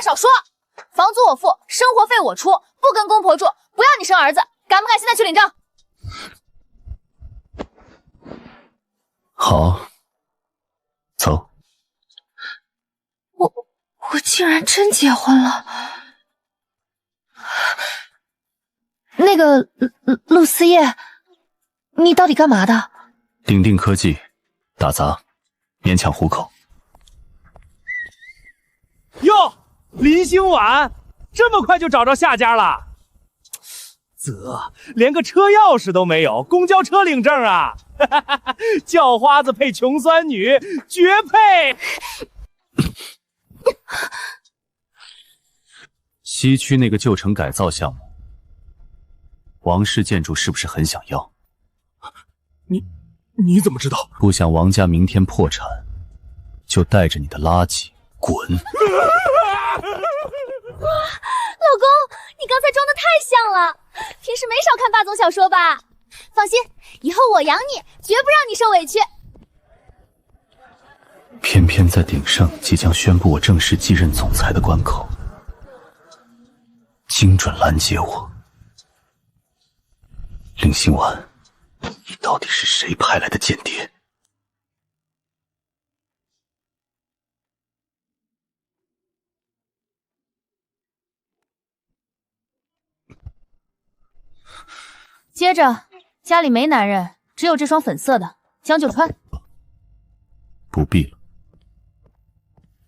少说，房租我付，生活费我出，不跟公婆住，不要你生儿子，敢不敢现在去领证？好，走。我竟然真结婚了。那个陆思叶，你到底干嘛的？鼎定科技，打杂，勉强糊口。哟，林兴晚，这么快就找着下家了？连个车钥匙都没有，公交车领证啊！叫花子配穷酸女，绝配！西区那个旧城改造项目，王氏建筑是不是很想要？你怎么知道？不想王家明天破产，就带着你的垃圾滚！老公，你刚才装的太像了，平时没少看霸总小说吧？放心，以后我养你，绝不让你受委屈。偏偏在鼎盛即将宣布我正式继任总裁的关口，精准拦截我。林心婉，你到底是谁派来的间谍？接着，家里没男人，只有这双粉色的，将就穿。不必了。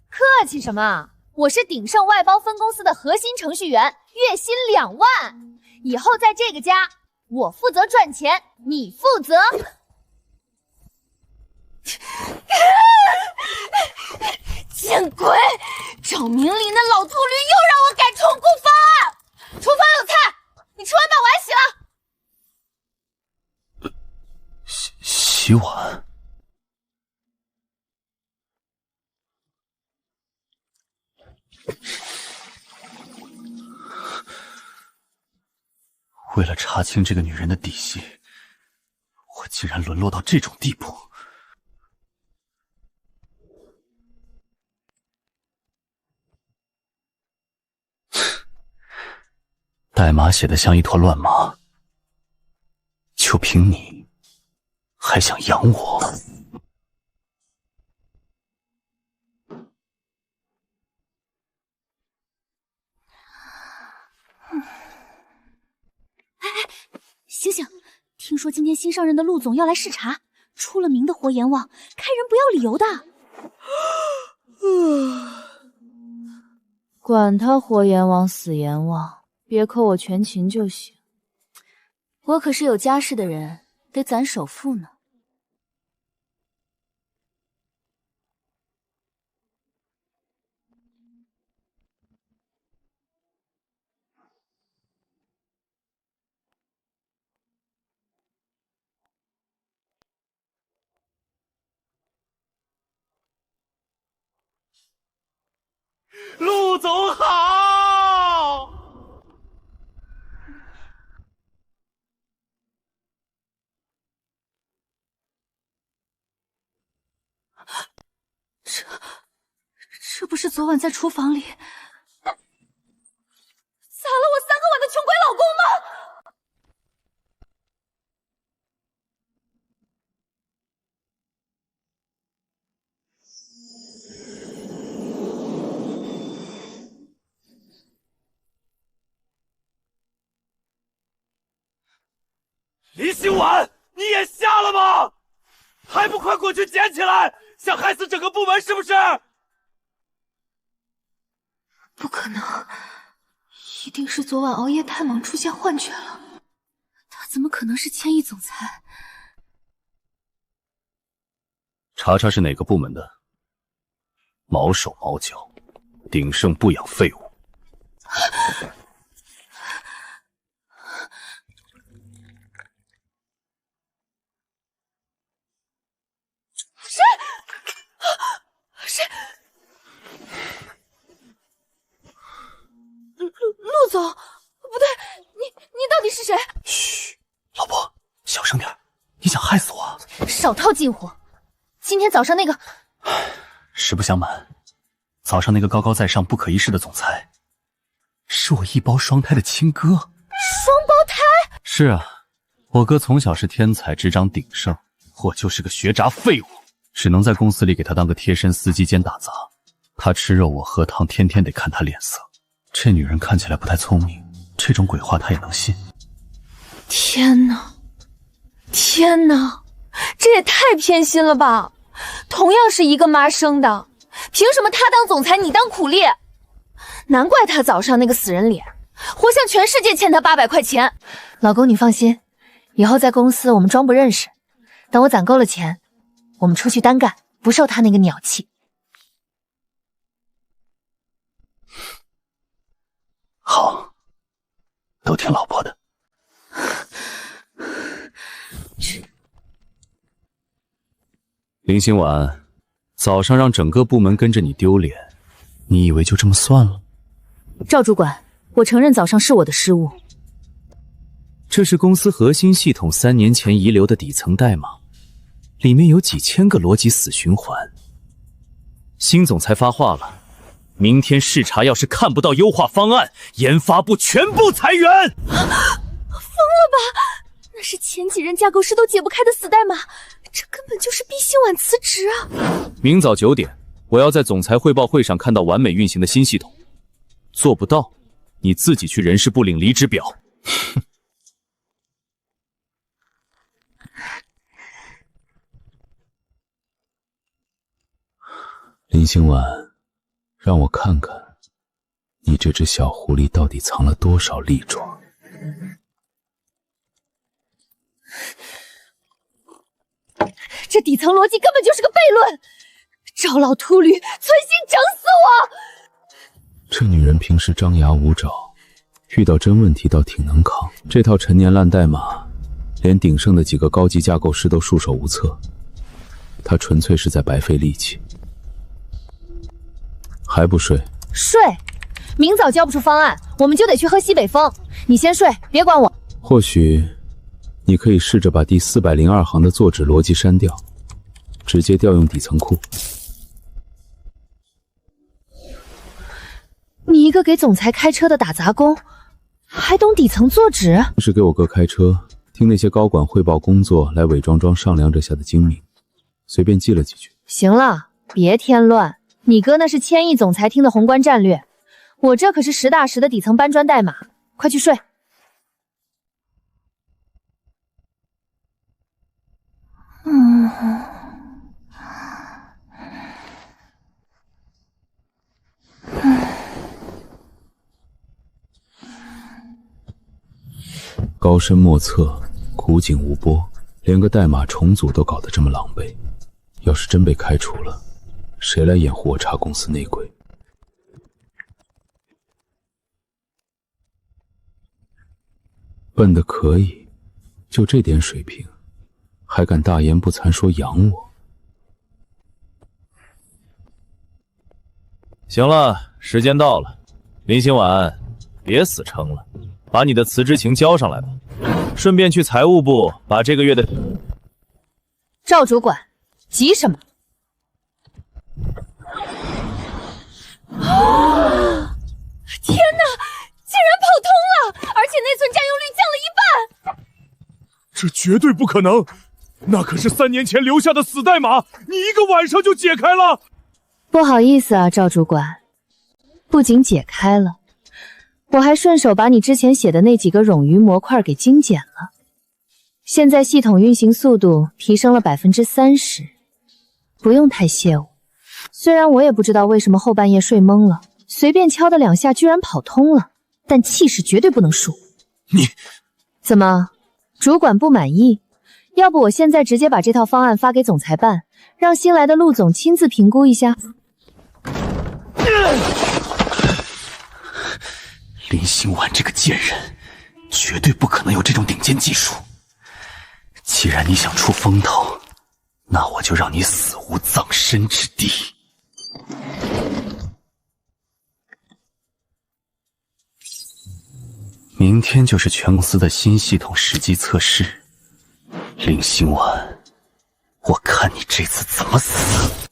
客气什么？我是鼎盛外包分公司的核心程序员，月薪2万。以后在这个家，我负责赚钱，你负责。见鬼！赵明林那老秃驴又让我改充公房。厨房有菜，你吃完把碗洗了。洗碗？为了查清这个女人的底细，我竟然沦落到这种地步。代码写得像一坨乱麻，就凭你还想养我？醒醒！听说今天新上任的陆总要来视察，出了名的活阎王，开人不要理由的。管他活阎王死阎王，别扣我全勤就行。我可是有家室的人，得攒首付呢。陆总好！这不是昨晚在厨房里砸了我3个碗的穷鬼老公吗？林心婉，你眼瞎了吗？还不快过去捡起来！想害死整个部门是不是？不可能，一定是昨晚熬夜太忙出现幻觉了。他怎么可能是千亿总裁？查查是哪个部门的，毛手毛脚，鼎盛不养废物。谁？陆总，不对，你到底是谁？嘘，老婆，小声点，你想害死我啊？少套近乎！今天早上那个……实不相瞒，早上那个高高在上、不可一世的总裁，是我一胞双胎的亲哥。双胞胎？是啊，我哥从小是天才，执掌鼎盛，我就是个学渣废物，只能在公司里给他当个贴身司机兼打杂。他吃肉，我喝汤，天天得看他脸色。这女人看起来不太聪明，这种鬼话他也能信。天哪，天哪，这也太偏心了吧！同样是一个妈生的，凭什么他当总裁，你当苦力？难怪他早上那个死人脸，活像全世界欠他800块钱。老公，你放心，以后在公司我们装不认识，等我攒够了钱，我们出去单干，不受他那个鸟气。好，都听老婆的。林心婉，早上让整个部门跟着你丢脸，你以为就这么算了？赵主管，我承认早上是我的失误。这是公司核心系统3年前遗留的底层代码，里面有几千个逻辑死循环。新总裁发话了，明天视察要是看不到优化方案，研发部全部裁员。疯了吧？那是前几任架构师都解不开的死代码，这根本就是逼心婉辞职啊！明早9点，我要在总裁汇报会上看到完美运行的新系统。做不到，你自己去人事部领离职表。林心婉，让我看看，你这只小狐狸到底藏了多少利爪。这底层逻辑根本就是个悖论，赵老秃驴，存心整死我！这女人平时张牙舞爪，遇到真问题倒挺能扛。这套陈年烂代码，连鼎盛的几个高级架构师都束手无策，她纯粹是在白费力气。还不睡？睡，明早交不出方案，我们就得去喝西北风。你先睡，别管我。或许你可以试着把第402行的作纸逻辑删掉，直接调用底层库。你一个给总裁开车的打杂工，还懂底层作纸？是给我哥开车，听那些高管汇报工作，来伪装上梁这下的精明，随便记了几句。行了，别添乱。你哥那是千亿总裁厅的宏观战略，我这可是实打实的底层搬砖代码，快去睡。高深莫测，苦颈无波，连个代码重组都搞得这么狼狈。要是真被开除了，谁来掩护我查公司内鬼？笨的可以，就这点水平，还敢大言不惭说养我？行了，时间到了，林心婉，别死撑了，把你的辞职情交上来吧，顺便去财务部把这个月的……赵主管，急什么？天哪，竟然跑通了，而且内存占用率降了1半！这绝对不可能，那可是3年前留下的死代码，你一个晚上就解开了。不好意思啊，赵主管，不仅解开了，我还顺手把你之前写的那几个冗余模块给精简了。现在系统运行速度提升了30%，不用太谢我。虽然我也不知道为什么后半夜睡懵了，随便敲的2下居然跑通了，但气势绝对不能输。你怎么，主管不满意？要不我现在直接把这套方案发给总裁办，让新来的陆总亲自评估一下。林心婉这个贱人，绝对不可能有这种顶尖技术。既然你想出风头，那我就让你死无葬身之地。明天就是全公司的新系统实际测试，林心婉，我看你这次怎么死！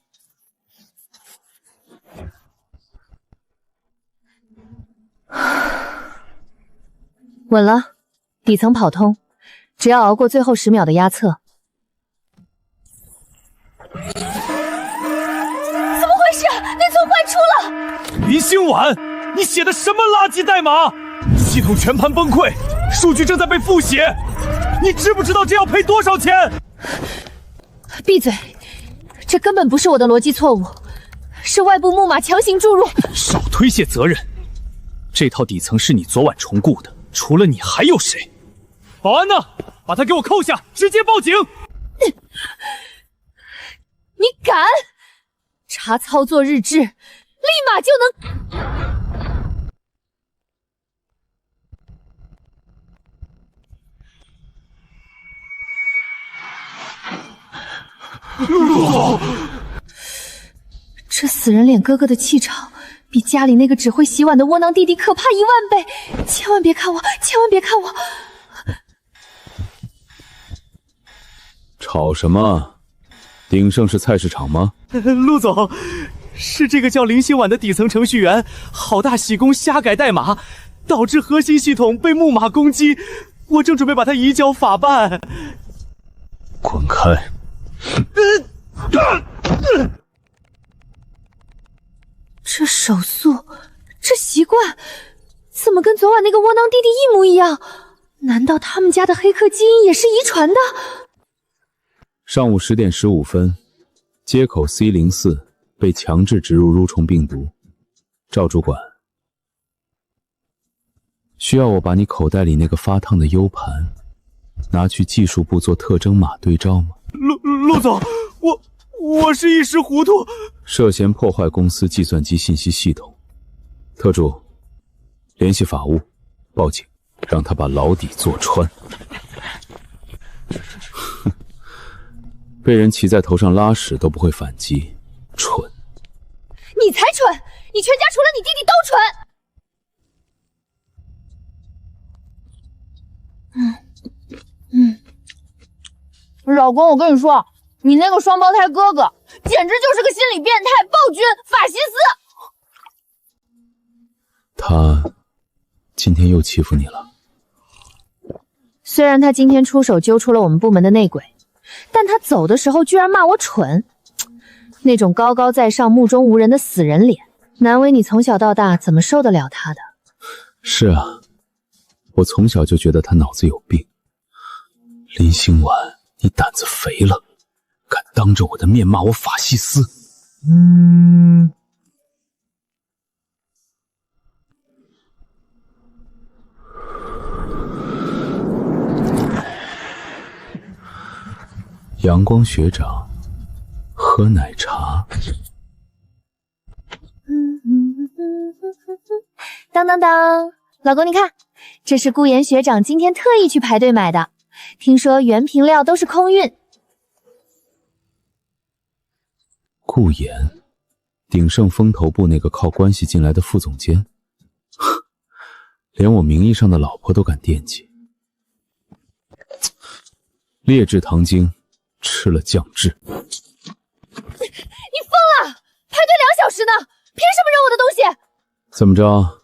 稳了，底层跑通，只要熬过最后10秒的压测。怎么回事？内存坏出了！林心婉，你写的什么垃圾代码？系统全盘崩溃，数据正在被复写，你知不知道这要赔多少钱？闭嘴！这根本不是我的逻辑错误，是外部木马强行注入。少推卸责任！这套底层是你昨晚重构的，除了你还有谁？保安呢？把他给我扣下，直接报警！你敢？查操作日志，立马就能。这死人脸哥哥的气场，比家里那个只会洗碗的窝囊弟弟可怕10000倍！千万别看我，千万别看我！吵什么？鼎盛是菜市场吗？陆总，是这个叫林心婉的底层程序员好大喜功瞎改代码，导致核心系统被木马攻击，我正准备把他移交法办。滚开！这手速，这习惯，怎么跟昨晚那个窝囊弟弟一模一样？难道他们家的黑客基因也是遗传的？上午10点15分，接口 C04 被强制植入蠕虫病毒。赵主管，需要我把你口袋里那个发烫的 U 盘拿去技术部做特征码对照吗？陆总，我是一时糊涂。涉嫌破坏公司计算机信息系统，特助，联系法务，报警，让他把牢底坐穿。被人骑在头上拉屎都不会反击，蠢！你才蠢！你全家除了你弟弟都蠢！老公，我跟你说，你那个双胞胎哥哥简直就是个心理变态、暴君、法西斯。他今天又欺负你了。虽然他今天出手揪出了我们部门的内鬼，但他走的时候居然骂我蠢，那种高高在上、目中无人的死人脸，难为你从小到大怎么受得了他的。是啊，我从小就觉得他脑子有病。林心婉，你胆子肥了，敢当着我的面骂我法西斯。阳光学长喝奶茶。当当当，老公你看，这是顾岩学长今天特意去排队买的，听说原瓶料都是空运。顾岩，鼎盛风投部那个靠关系进来的副总监，连我名义上的老婆都敢惦记。劣质糖精吃了降智。你疯了！排队2小时呢，凭什么扔我的东西？怎么着？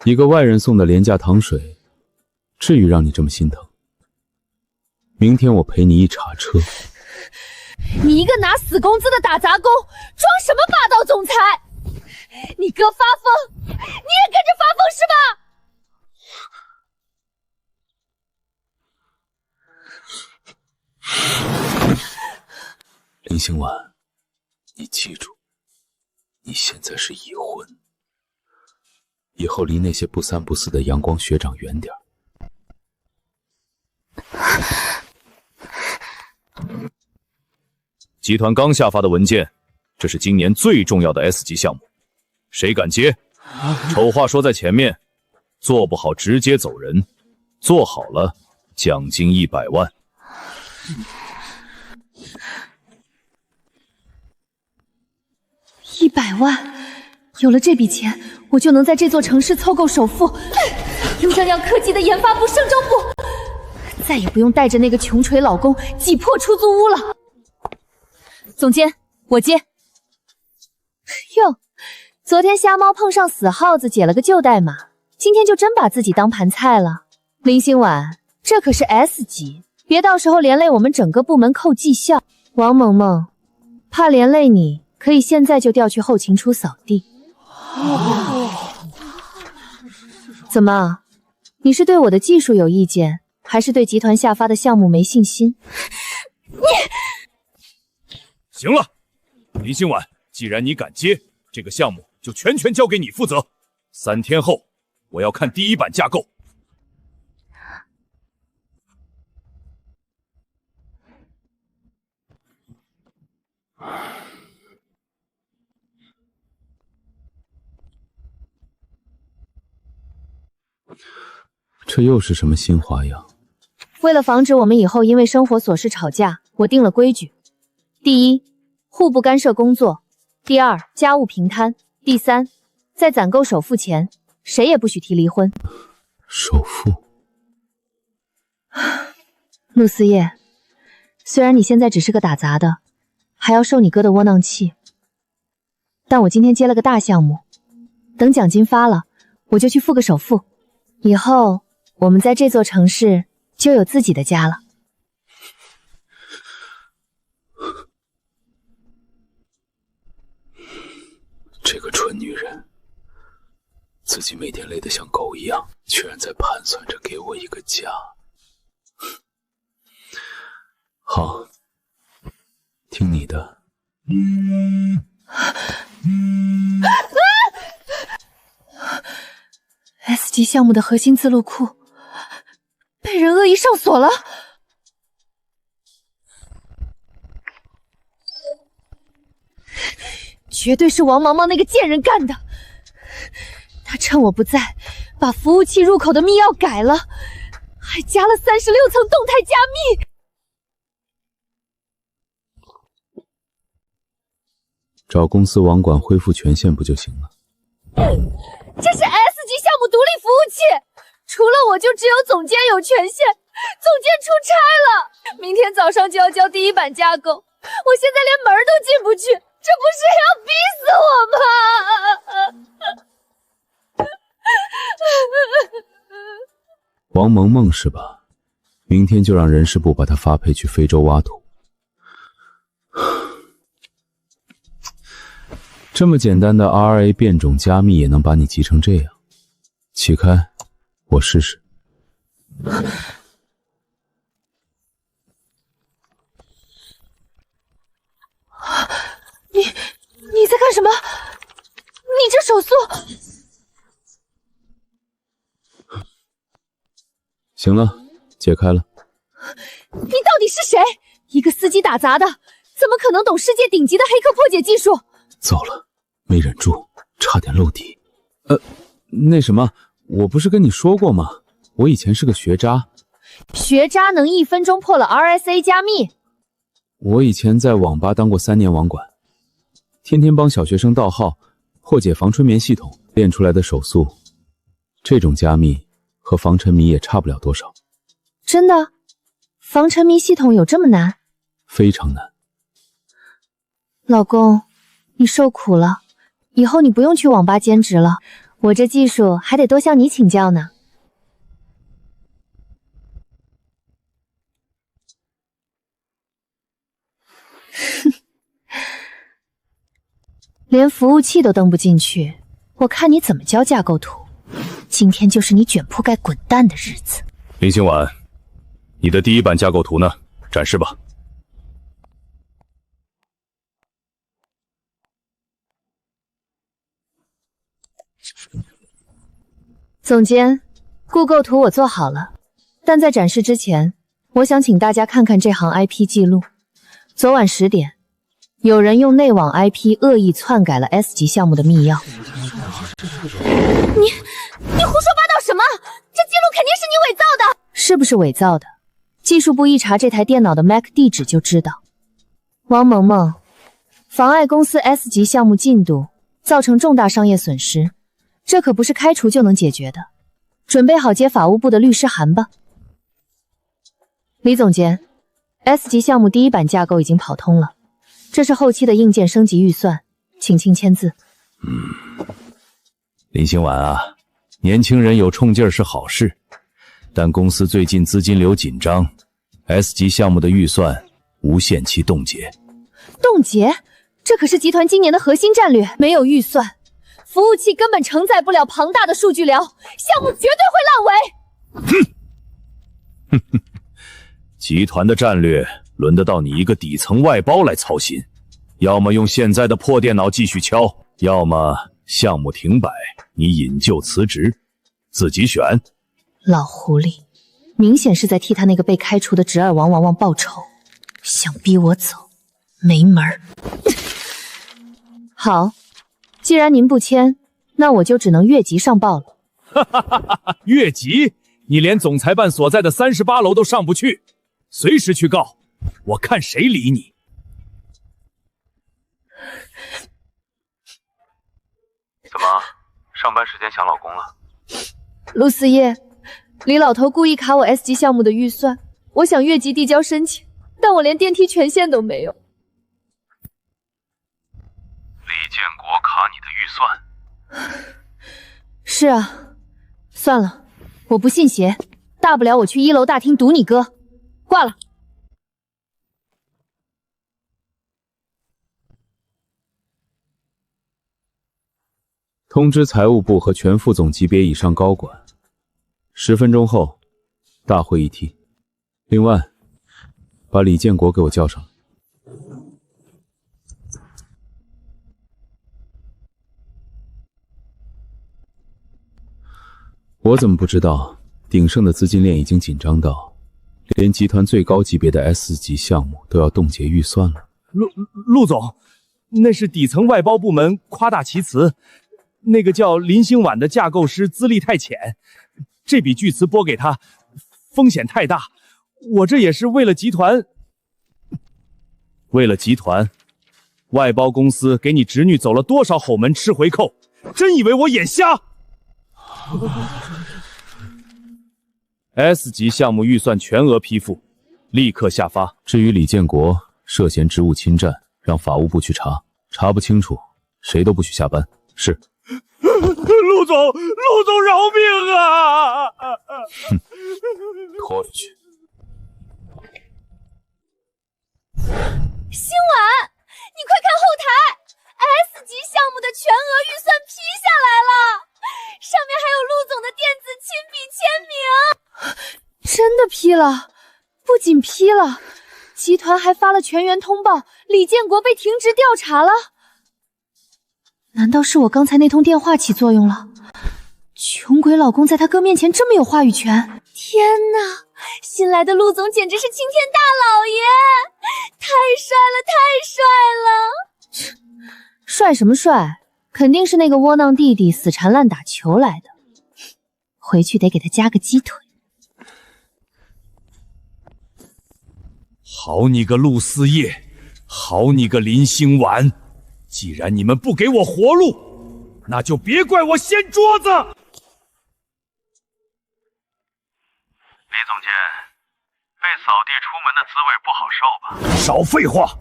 一个外人送的廉价糖水，至于让你这么心疼？明天我陪你一查车。你一个拿死工资的打杂工，装什么霸道总裁？你哥发疯，你也跟着发疯是吧？林心婉，你记住，你现在是已婚，以后离那些不三不四的阳光学长远点。集团刚下发的文件，这是今年最重要的 S 级项目，谁敢接？丑话说在前面，做不好直接走人，做好了奖金100万。100万，有了这笔钱，我就能在这座城市凑够首付，用这辆科技的研发部、盛装部，再也不用带着那个穷锤老公挤破出租屋了。总监，我接。哟，昨天瞎猫碰上死耗子解了个旧代码，今天就真把自己当盘菜了。林心婉，这可是 S 级，别到时候连累我们整个部门扣绩效。王萌萌，怕连累你，可以现在就调去后勤处扫地。怎么，你是对我的技术有意见，还是对集团下发的项目没信心？行了，林心婉，既然你敢接这个项目，就全权交给你负责。3天后，我要看第一版架构。这又是什么新花样？为了防止我们以后因为生活琐事吵架，我定了规矩：第一，互不干涉工作；第二，家务平摊；第三，在攒够首付前，谁也不许提离婚。首付？陆思叶，虽然你现在只是个打杂的，还要受你哥的窝囊气，但我今天接了个大项目，等奖金发了，我就去付个首付，以后我们在这座城市就有自己的家了。这个蠢女人，自己每天累得像狗一样，居然在盘算着给我一个家。好，听你的。S 级项目的核心字录库被人恶意上锁了。绝对是王毛毛那个贱人干的。他趁我不在，把服务器入口的密钥改了，还加了36层动态加密。找公司网管恢复权限不就行了？这是 S 级项目独立服务器，除了我就只有总监有权限。总监出差了，明天早上就要交第一版架构，我现在连门都进不去，这不是要逼死我吗？王萌萌是吧？明天就让人事部把她发配去非洲挖土。这么简单的 RA 变种加密也能把你急成这样？起开，我试试。你在干什么？你这手速……行了，解开了。你到底是谁？一个司机打杂的，怎么可能懂世界顶级的黑客破解技术？糟了，没忍住，差点漏底。那什么，我不是跟你说过吗？我以前是个学渣。学渣能1分钟破了 RSA 加密？我以前在网吧当过3年网管，天天帮小学生盗号，破解防春眠系统，练出来的手速，这种加密和防沉迷也差不了多少。真的？防沉迷系统有这么难？非常难。老公，你受苦了，以后你不用去网吧兼职了，我这技术还得多向你请教呢。连服务器都登不进去，我看你怎么交架构图。今天就是你卷铺盖滚蛋的日子。林心婉，你的第一版架构图呢？展示吧。总监，固构图我做好了，但在展示之前，我想请大家看看这行 IP 记录。昨晚10点，有人用内网 IP 恶意篡改了 S 级项目的密钥。你胡说八道什么？这记录肯定是你伪造的！是不是伪造的？技术部一查这台电脑的 MAC 地址就知道。王萌萌，妨碍公司 S 级项目进度，造成重大商业损失，这可不是开除就能解决的。准备好接法务部的律师函吧。李总监， S 级项目第一版架构已经跑通了，这是后期的硬件升级预算，请亲签字。林心婉啊，年轻人有冲劲儿是好事，但公司最近资金流紧张 ，S 级项目的预算无限期冻结。冻结？这可是集团今年的核心战略，没有预算，服务器根本承载不了庞大的数据流，项目绝对会烂尾。集团的战略轮得到你一个底层外包来操心？要么用现在的破电脑继续敲，要么项目停摆，你引咎辞职，自己选。老狐狸，明显是在替他那个被开除的侄儿王王报仇，想逼我走，没门儿。好，既然您不签，那我就只能越级上报了。越级？你连总裁办所在的38楼都上不去，随时去告，我看谁理你。怎么，上班时间想老公了？陆思叶，李老头故意卡我 S 级项目的预算，我想越级递交申请，但我连电梯权限都没有。李建国卡你的预算？是啊，算了，我不信邪，大不了我去1楼大厅堵你哥。挂了。通知财务部和全副总级别以上高管，10分钟后大会议厅。另外，把李建国给我叫上来。我怎么不知道鼎盛的资金链已经紧张到连集团最高级别的 S 级项目都要冻结预算了？陆总，那是底层外包部门夸大其词。那个叫林兴晚的架构师资历太浅，这笔巨资拨给他，风险太大。我这也是为了集团。为了集团，外包公司给你侄女走了多少后门吃回扣？真以为我眼瞎？S 级项目预算全额批复，立刻下发。至于李建国涉嫌职务侵占，让法务部去查，查不清楚，谁都不许下班。是。陆总饶命啊！哼，拖出去。星晚，你快看后台 ，S 级项目的全额预算批下来了，上面还有陆总的电子亲笔签名。真的批了，不仅批了，集团还发了全员通报，李建国被停职调查了。难道是我刚才那通电话起作用了？穷鬼老公在他哥面前这么有话语权？天哪，新来的陆总简直是青天大老爷，太帅了，太帅了！帅什么帅？肯定是那个窝囊弟弟死缠烂打求来的，回去得给他加个鸡腿。好你个陆思叶，好你个林兴晚！既然你们不给我活路，那就别怪我掀桌子。李总监，被扫地出门的滋味不好受吧？少废话！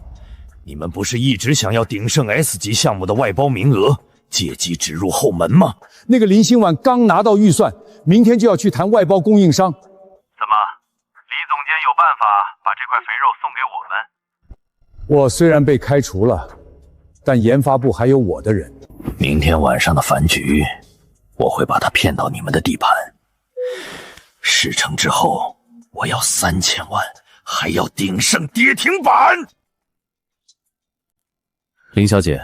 你们不是一直想要鼎盛 S 级项目的外包名额，借机指入后门吗？那个林兴晚刚拿到预算，明天就要去谈外包供应商。怎么，李总监有办法把这块肥肉送给我们？我虽然被开除了，但研发部还有我的人。明天晚上的饭局，我会把他骗到你们的地盘。事成之后，我要3000万，还要鼎盛跌停板。林小姐，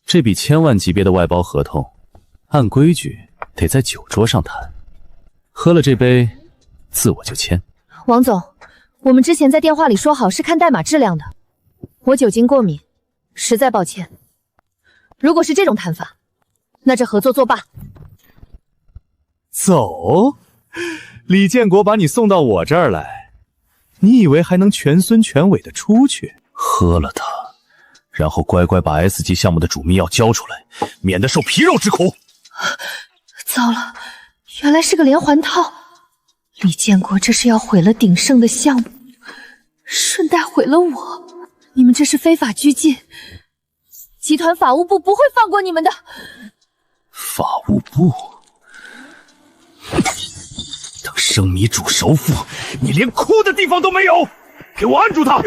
这笔1000万级别的外包合同，按规矩得在酒桌上谈。喝了这杯，自我就签。王总，我们之前在电话里说好是看代码质量的，我酒精过敏，实在抱歉。如果是这种谈法，那这合作作罢。走，李建国把你送到我这儿来，你以为还能全孙全尾的出去？喝了它，然后乖乖把 S 级项目的主密钥交出来，免得受皮肉之苦。糟了，原来是个连环套。李建国这是要毁了鼎盛的项目，顺带毁了我。你们这是非法拘禁，集团法务部不会放过你们的。法务部？等生米煮熟腹，你连哭的地方都没有！给我按住他！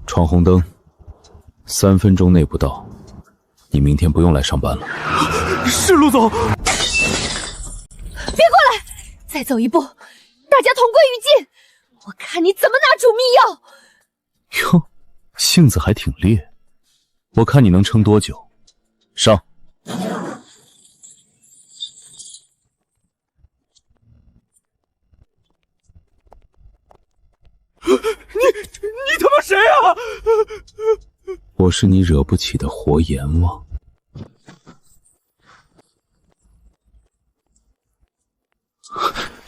闯红灯，3分钟内不到，你明天不用来上班了。是陆总。别过来！再走一步，大家同归于尽！我看你怎么拿主密钥！哟，性子还挺烈，我看你能撑多久？上！你他妈谁啊？我是你惹不起的活阎王。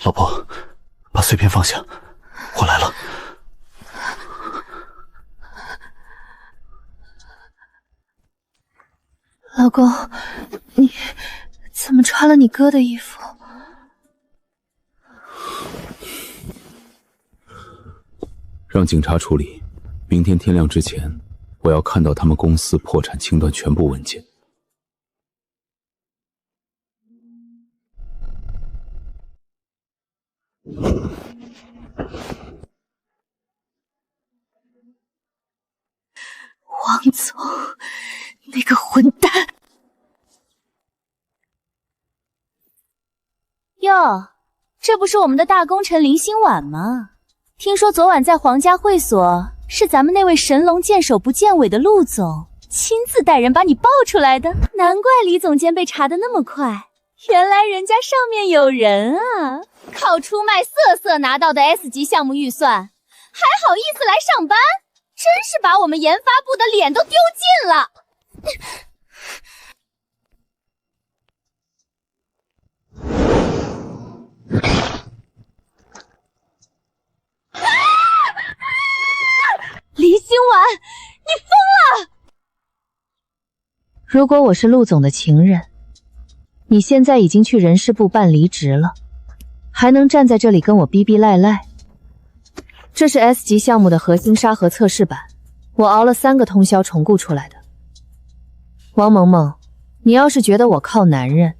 老婆，把碎片放下，我来了。老公，你怎么穿了你哥的衣服？让警察处理，明天天亮之前，我要看到他们公司破产清断全部文件。王总，那个混蛋！哟，这不是我们的大功臣林心婉吗？听说昨晚在皇家会所，是咱们那位神龙见首不见尾的陆总亲自带人把你抱出来的，难怪李总监被查得那么快，原来人家上面有人啊！靠出卖色色拿到的 S 级项目预算，还好意思来上班？真是把我们研发部的脸都丢尽了！李心婉，你疯了！如果我是陆总的情人，你现在已经去人事部办离职了，还能站在这里跟我逼逼赖赖？这是 S 级项目的核心沙盒测试版，我熬了3个通宵重构出来的。王萌萌，你要是觉得我靠男人，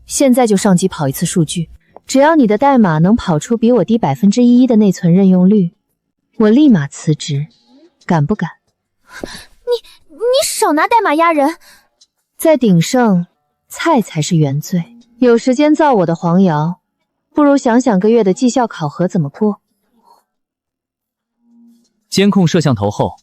现在就上机跑一次数据，只要你的代码能跑出比我低1%的内存任用率，我立马辞职，敢不敢？你少拿代码压人！在鼎盛，菜才是原罪。有时间造我的黄谣，不如想想个月的绩效考核怎么过。监控摄像头后，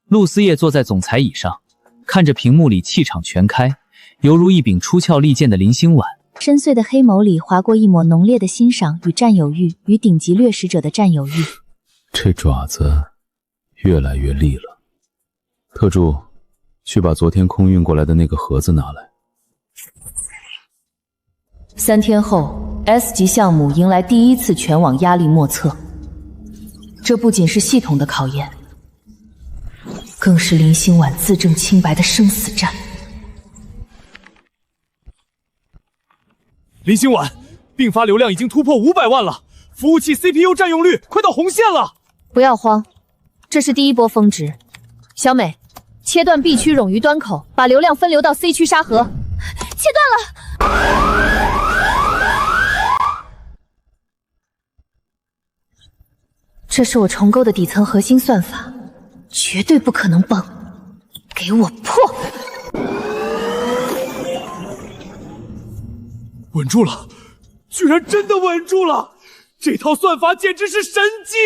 陆思叶坐在总裁椅上，看着屏幕里气场全开，犹如一柄出鞘利剑的林心婉。深邃的黑眸里划过一抹浓烈的欣赏与占有欲，与顶级掠食者的占有欲。这爪子越来越利了。特助，去把昨天空运过来的那个盒子拿来。3天后 ，S 级项目迎来第1次全网压力莫测。这不仅是系统的考验，更是林心婉自证清白的生死战。林心婉，并发流量已经突破500万了，服务器 CPU 占用率快到红线了。不要慌，这是第1波峰值。小美，切断 B 区冗余端口，把流量分流到 C 区沙盒。切断了！这是我重构的底层核心算法，绝对不可能崩。给我破！稳住了，居然真的稳住了！这套算法简直是神技！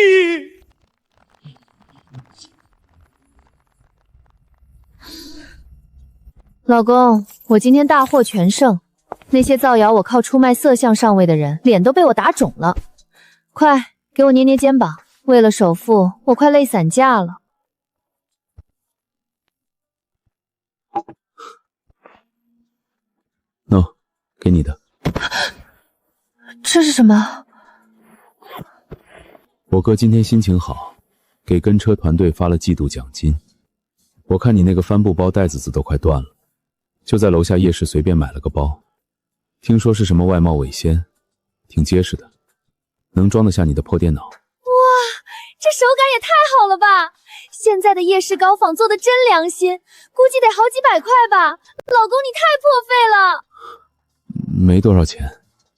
老公，我今天大获全胜，那些造谣我靠出卖色相上位的人，脸都被我打肿了。快给我捏捏肩膀，为了首付，我快累散架了。喏，给你的。这是什么？我哥今天心情好，给跟车团队发了季度奖金。我看你那个帆布包带子都快断了，就在楼下夜市随便买了个包，听说是什么外贸尾纤，挺结实的，能装得下你的破电脑。哇，这手感也太好了吧！现在的夜市高仿做的真良心，估计得好几百块吧。老公，你太破费了。没多少钱，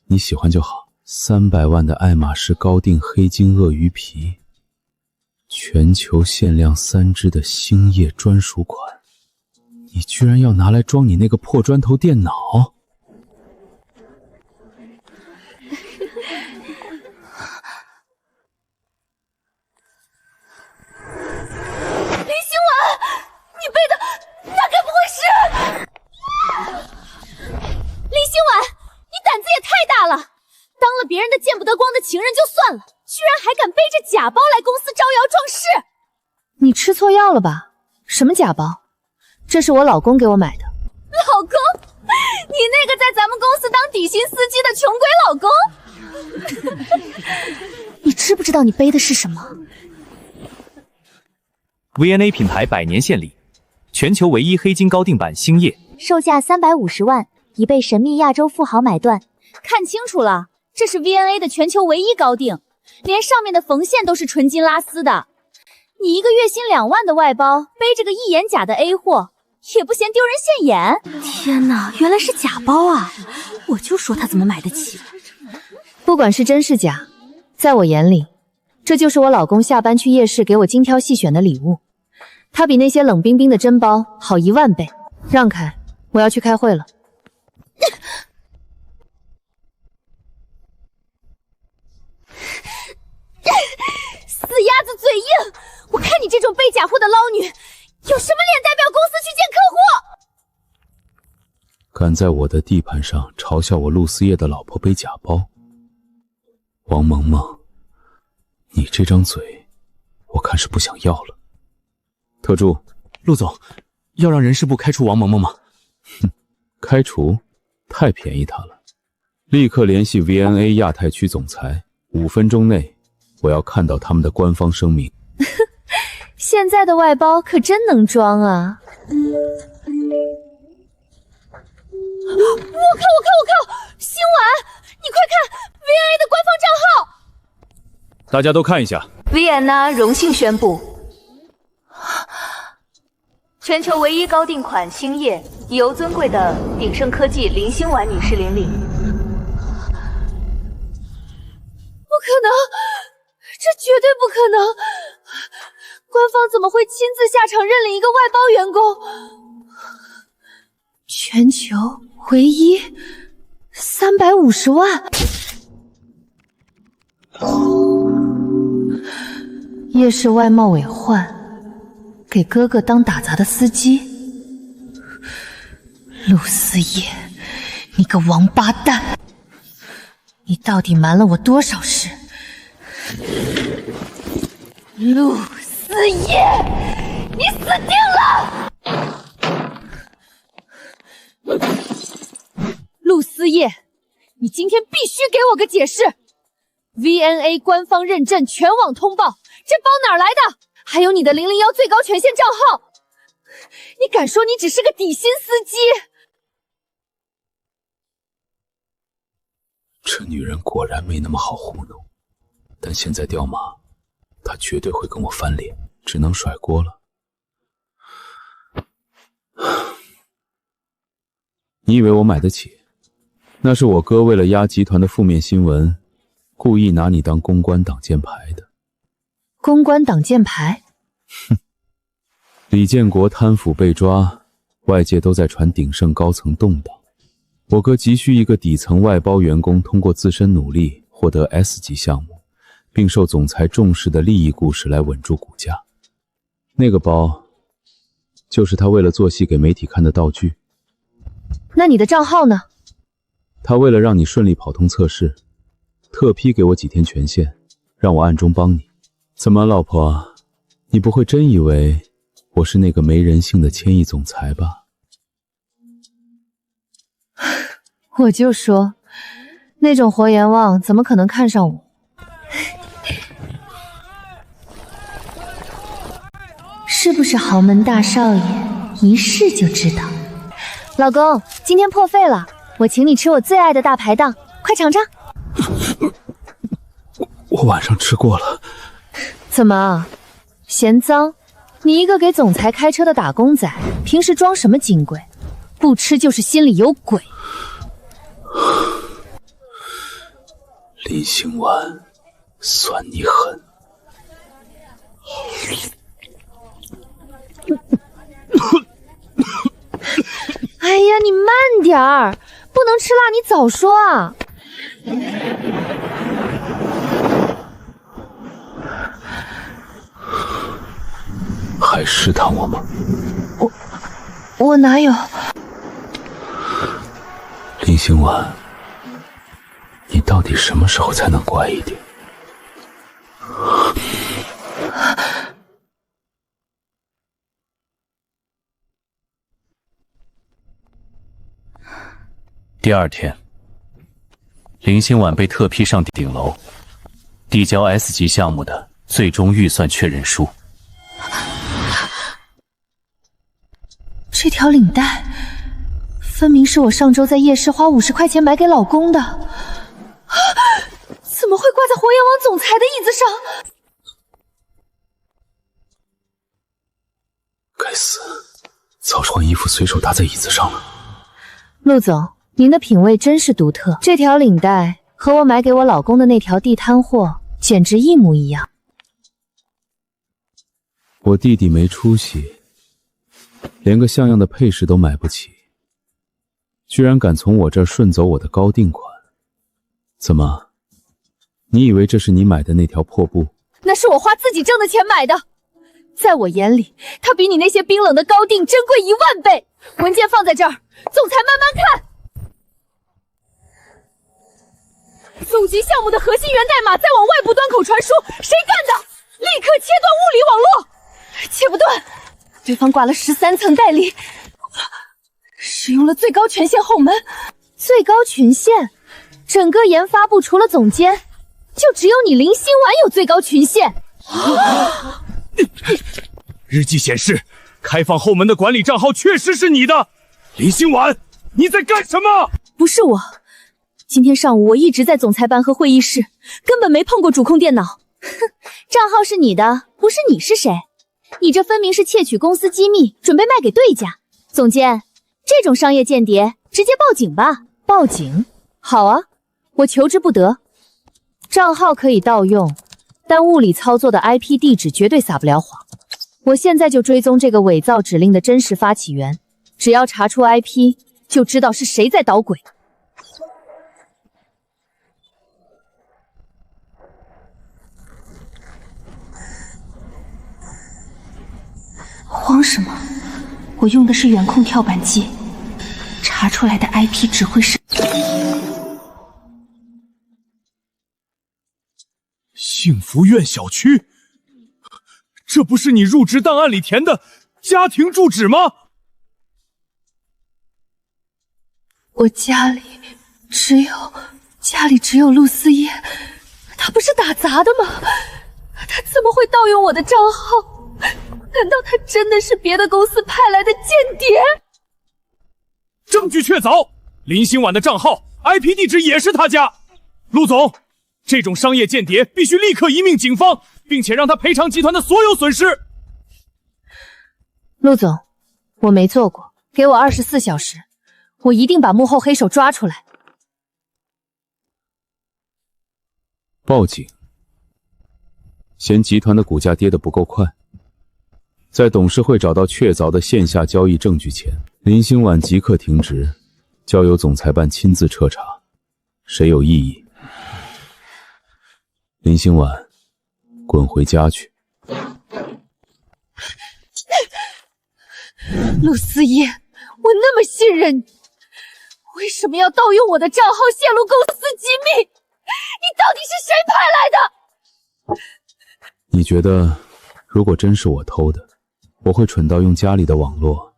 你喜欢就好。300万的爱马仕高定黑金鳄鱼皮，全球限量3只的星夜专属款，你居然要拿来装你那个破砖头电脑？林心婉，你背的那该不会是……林心婉，你胆子也太大了！当了别人的见不得光的情人就算了，居然还敢背着假包来公司招摇撞势！你吃错药了吧？什么假包？这是我老公给我买的。老公？你那个在咱们公司当底薪司机的穷鬼老公？你知不知道你背的是什么？ VNA 品牌100年献礼，全球唯一黑金高定版星夜，售价350万，已被神秘亚洲富豪买断。看清楚了，这是 VNA 的全球唯一高定，连上面的缝线都是纯金拉丝的。你一个月薪2万的外包，背着个1眼假的 A 货，也不嫌丢人现眼。天哪，原来是假包啊！我就说他怎么买得起。不管是真是假，在我眼里，这就是我老公下班去夜市给我精挑细选的礼物。它比那些冷冰冰的真包好1万倍。让开，我要去开会了。死鸭子嘴硬！我看你这种背假货的捞女，有什么脸代表公司去见客户？敢在我的地盘上嘲笑我陆思夜的老婆背假包，王萌萌，你这张嘴，我看是不想要了。特助，陆总，要让人事部开除王萌萌吗？哼，开除？太便宜他了。立刻联系 VNA 亚太区总裁，5分钟内我要看到他们的官方声明。现在的外包可真能装啊！我靠！新闻，你快看 VNA 的官方账号！大家都看一下。Vienna 荣幸宣布，全球唯一高定款星夜已由尊贵的鼎盛科技林心婉女士领领。不可能，这绝对不可能！官方怎么会亲自下场认领一个外包员工？全球唯一350万！夜市外贸委换，给哥哥当打杂的司机。陆思夜，你个王八蛋！你到底瞒了我多少事？陆思夜，你死定了！陆思夜，你今天必须给我个解释 ！VNA 官方认证，全网通报，这包哪儿来的？还有你的001最高权限账号，你敢说你只是个底薪司机？这女人果然没那么好糊弄，但现在掉马，她绝对会跟我翻脸，只能甩锅了。你以为我买得起？那是我哥为了压集团的负面新闻，故意拿你当公关挡箭牌的。公关挡箭牌？哼，李建国贪腐被抓，外界都在传鼎盛高层动荡。我哥急需一个底层外包员工通过自身努力获得 S 级项目，并受总裁重视的利益故事来稳住股价。那个包，就是他为了做戏给媒体看的道具。那你的账号呢？他为了让你顺利跑通测试，特批给我几天权限，让我暗中帮你。怎么，老婆，你不会真以为我是那个没人性的千亿总裁吧？我就说，那种活阎王怎么可能看上我？是不是豪门大少爷？一试就知道。老公，今天破费了，我请你吃我最爱的大排档，快尝尝。我晚上吃过了。怎么，嫌脏？你一个给总裁开车的打工仔，平时装什么金贵？不吃就是心里有鬼。林心婉，算你狠。哎呀，你慢点儿，不能吃辣，你早说啊！还试探我吗？我哪有？林心婉，你到底什么时候才能乖一点？第二天，林心婉被特批上顶楼，递交 S 级项目的最终预算确认书。这条领带，分明是我上周在夜市花50块钱买给老公的，怎么会挂在火焰王总裁的椅子上？该死，早穿衣服随手搭在椅子上了。陆总，您的品味真是独特。这条领带和我买给我老公的那条地摊货简直一模一样。我弟弟没出息，连个像样的配饰都买不起，居然敢从我这儿顺走我的高定款。怎么，你以为这是你买的那条破布？那是我花自己挣的钱买的，在我眼里，它比你那些冰冷的高定珍贵10000倍。文件放在这儿，总裁慢慢看。总级项目的核心源代码在往外部端口传输，谁干的？立刻切断物理网络！切不断，对方挂了13层代理，使用了最高权限后门。最高权限，整个研发部除了总监，就只有你林心婉有最高权限。日记显示，开放后门的管理账号确实是你的。林心婉，你在干什么？不是我，今天上午我一直在总裁办和会议室，根本没碰过主控电脑。哼，账号是你的，不是你是谁？你这分明是窃取公司机密，准备卖给对家。总监，这种商业间谍，直接报警吧。报警？好啊，我求之不得。账号可以盗用，但物理操作的 IP 地址绝对撒不了谎。我现在就追踪这个伪造指令的真实发起源，只要查出 IP， 就知道是谁在捣鬼。慌什么？我用的是远控跳板机，查出来的 IP 只会是幸福苑小区。这不是你入职档案里填的家庭住址吗？我家里只有陆思夜，他不是打杂的吗？他怎么会盗用我的账号？难道他真的是别的公司派来的间谍？证据确凿，林心婉的账号 IP 地址也是他家。陆总，这种商业间谍必须立刻移命警方，并且让他赔偿集团的所有损失。陆总，我没做过，给我24小时，我一定把幕后黑手抓出来。报警，嫌集团的股价跌得不够快。在董事会找到确凿的线下交易证据前，林心婉即刻停职，交由总裁办亲自彻查，谁有异议，林心婉滚回家去。陆思夜，我那么信任你，为什么要盗用我的账号泄露公司机密？你到底是谁派来的？你觉得如果真是我偷的，我会蠢到用家里的网络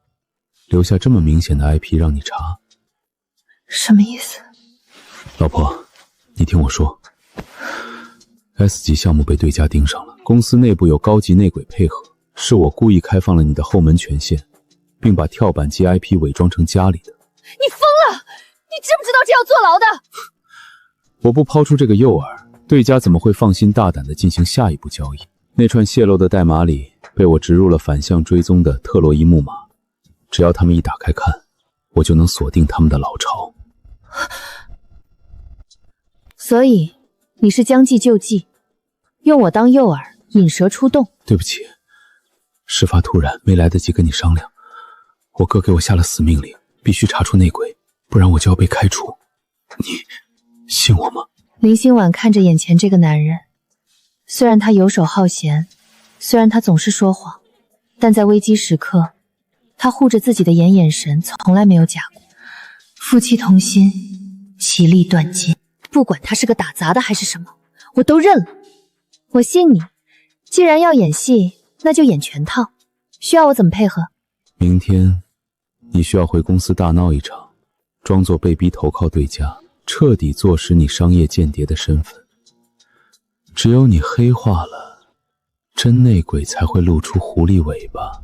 留下这么明显的 IP 让你查？什么意思？老婆，你听我说， S 级项目被对家盯上了，公司内部有高级内鬼配合，是我故意开放了你的后门权限，并把跳板机 IP 伪装成家里的。你疯了！你知不知道这要坐牢的？我不抛出这个诱饵，对家怎么会放心大胆地进行下一步交易？那串泄露的代码里被我植入了反向追踪的特洛伊木马，只要他们一打开看，我就能锁定他们的老巢。所以你是将计就计，用我当诱饵，引蛇出洞。对不起，事发突然，没来得及跟你商量。我哥给我下了死命令，必须查出内鬼，不然我就要被开除。你信我吗？林心婉看着眼前这个男人，虽然他游手好闲，虽然他总是说谎，但在危机时刻，他护着自己的眼神从来没有假过。夫妻同心，其利断金。不管他是个打杂的还是什么，我都认了。我信你，既然要演戏，那就演全套。需要我怎么配合？明天你需要回公司大闹一场，装作被逼投靠对家，彻底坐实你商业间谍的身份。只有你黑化了，真内鬼才会露出狐狸尾巴。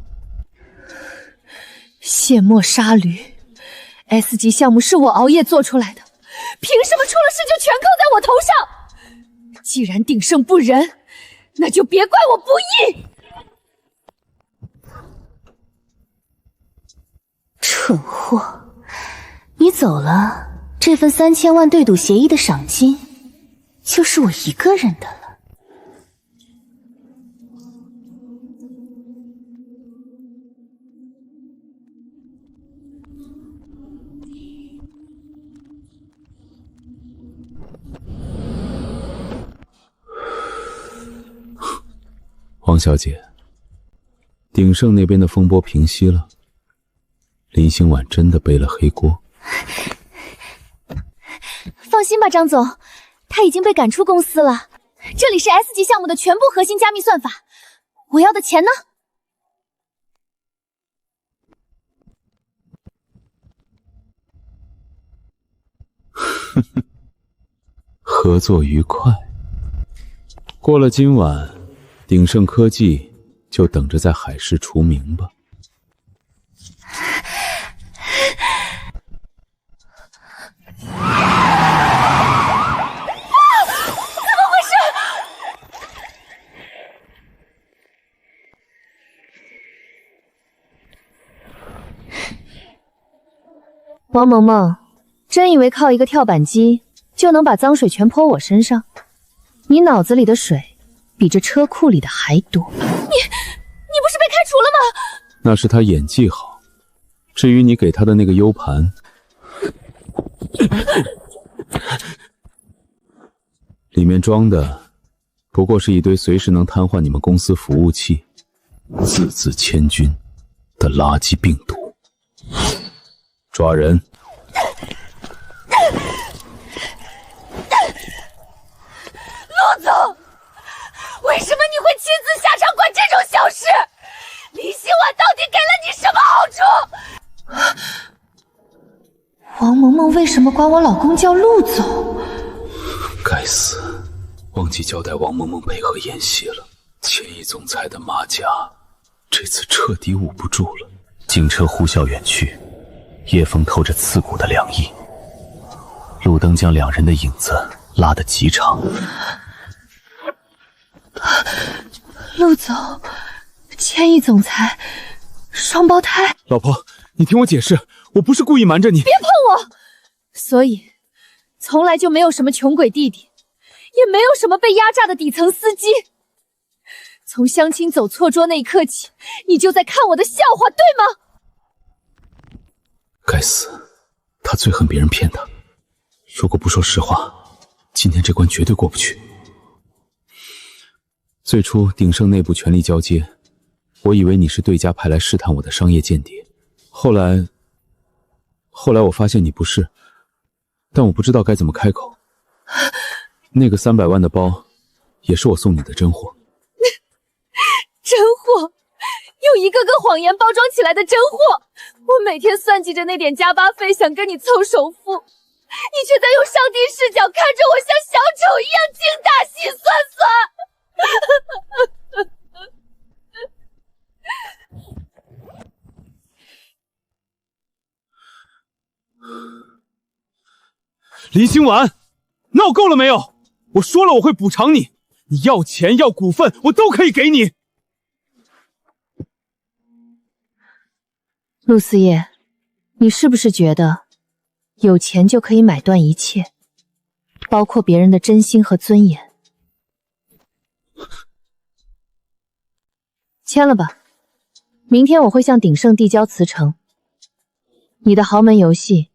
卸磨杀驴 ，S 级项目是我熬夜做出来的，凭什么出了事就全扣在我头上？既然鼎盛不仁，那就别怪我不义。蠢货，你走了，这份3000万对赌协议的赏金就是我一个人的了。王小姐，鼎盛那边的风波平息了，林心婉真的背了黑锅。放心吧，张总，他已经被赶出公司了。这里是 S 级项目的全部核心加密算法，我要的钱呢？合作愉快。过了今晚，鼎盛科技就等着在海市除名吧。王萌萌，真以为靠一个跳板机就能把脏水全泼我身上？你脑子里的水比这车库里的还多。你不是被开除了吗？那是他演技好，至于你给他的那个 U 盘，里面装的不过是一堆随时能瘫痪你们公司服务器、字字千钧的垃圾病毒。抓人！陆总，为什么你会亲自下场管这种小事？林心婉到底给了你什么好处？王萌萌为什么管我老公叫陆总？该死，忘记交代王萌萌配合演戏了。千亿总裁的马甲，这次彻底捂不住了。警车呼啸远去，夜风透着刺骨的凉意，路灯将两人的影子拉得极长。陆总，千亿总裁，双胞胎。老婆，你听我解释，我不是故意瞒着你。别碰我！所以，从来就没有什么穷鬼弟弟，也没有什么被压榨的底层司机。从相亲走错桌那一刻起，你就在看我的笑话，对吗？该死，他最恨别人骗他。如果不说实话，今天这关绝对过不去。最初鼎盛内部权力交接，我以为你是对家派来试探我的商业间谍。后来我发现你不是，但我不知道该怎么开口。那个300万的包，也是我送你的真货。真货，用一个个谎言包装起来的真货。我每天算计着那点加班费，想跟你凑首付，你却在用上帝视角看着我，像小丑一样精打细算。林心婉，闹够了没有？我说了我会补偿你，你要钱要股份，我都可以给你。陆四叶，你是不是觉得有钱就可以买断一切？包括别人的真心和尊严。签了吧，明天我会向鼎盛递交辞呈。你的豪门游戏，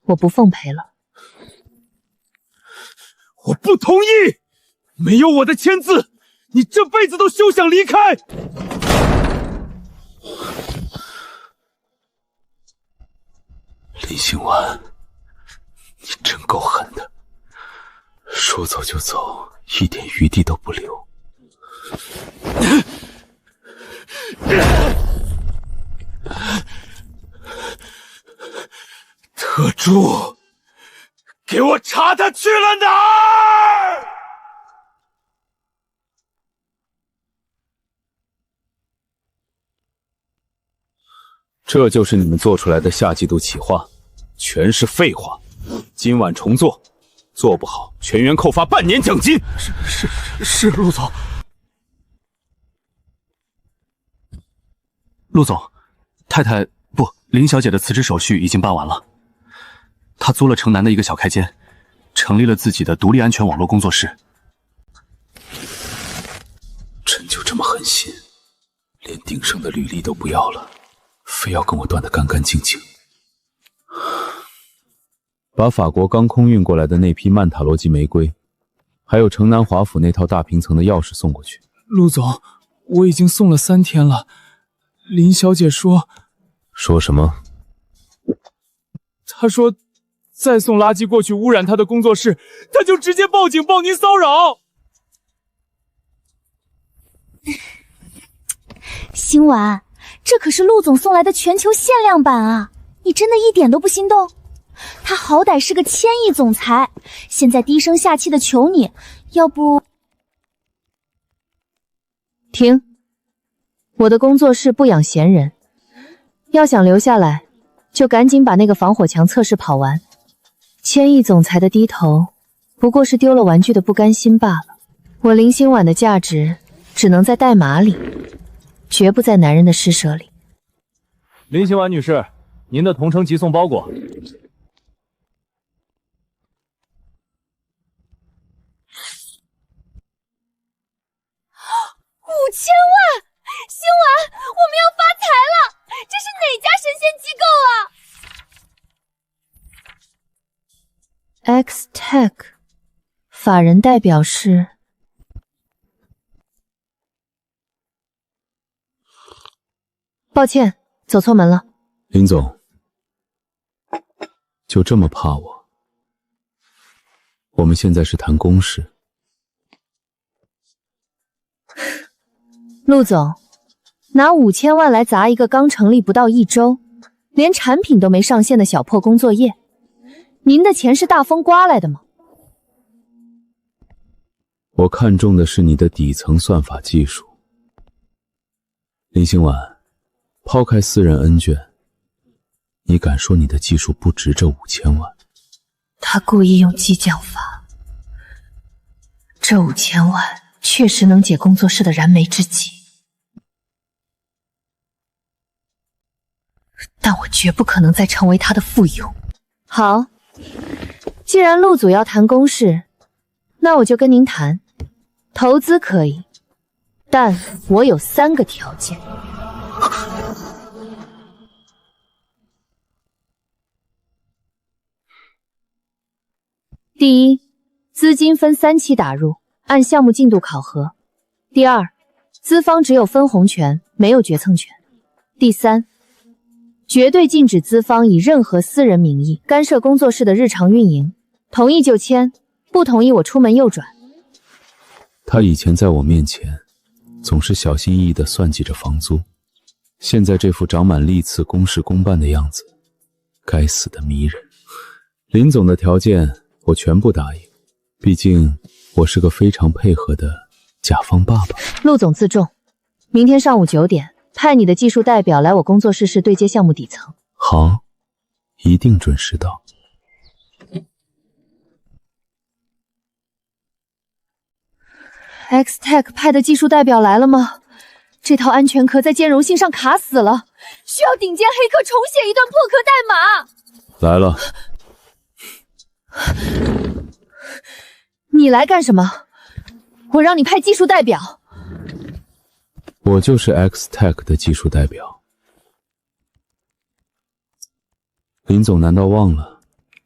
我不奉陪了。我不同意！没有我的签字，你这辈子都休想离开！林心婉，你真够狠的，说走就走，一点余地都不留。特助，给我查他去了哪儿！这就是你们做出来的下季度企划，全是废话。今晚重做，做不好全员扣发半年奖金。是，陆总。陆总，太太不，林小姐的辞职手续已经办完了。她租了城南的一个小开间，成立了自己的独立安全网络工作室。朕就这么狠心，连鼎盛的履历都不要了，非要跟我断得干干净净。把法国刚空运过来的那批曼塔罗级玫瑰，还有城南华府那套大平层的钥匙送过去。陆总，我已经送了3天了。林小姐说什么？她说再送垃圾过去污染她的工作室，她就直接报警报您骚扰。心婉，这可是陆总送来的全球限量版啊！你真的一点都不心动？他好歹是个1000亿总裁，现在低声下气的求你，要不……停！我的工作室不养闲人，要想留下来，就赶紧把那个防火墙测试跑完。1000亿总裁的低头，不过是丢了玩具的不甘心罢了。我林心婉的价值，只能在代码里，绝不在男人的施舍里。林心婉女士，您的同城急送包裹。5000万！心婉，我们要发财了！这是哪家神仙机构啊 ？X-Tech， 法人代表是……抱歉，走错门了。林总，就这么怕我？我们现在是谈公事。陆总，拿5000万来砸一个刚成立不到1周，连产品都没上线的小破工作业，您的钱是大风刮来的吗？我看中的是你的底层算法技术。林心婉，抛开私人恩眷，你敢说你的技术不值这5000万？他故意用激将法，这5000万确实能解工作室的燃眉之急。但我绝不可能再成为他的附庸。好，既然陆组要谈公事，那我就跟您谈。投资可以，但我有3个条件。第一，资金分3期打入，按项目进度考核。第二，资方只有分红权，没有决策权。第三，绝对禁止资方以任何私人名义干涉工作室的日常运营，同意就签，不同意我出门右转。他以前在我面前总是小心翼翼地算计着房租，现在这副长满利刺、公事公办的样子，该死的迷人。林总的条件我全部答应，毕竟我是个非常配合的甲方爸爸。陆总自重，明天上午9点派你的技术代表来我工作室对接项目底层。好，一定准时到。X-Tech 派的技术代表来了吗？这套安全壳在兼容性上卡死了，需要顶尖黑客重写一段破壳代码。来了。你来干什么？我让你派技术代表。我就是 X-Tech 的技术代表。林总难道忘了，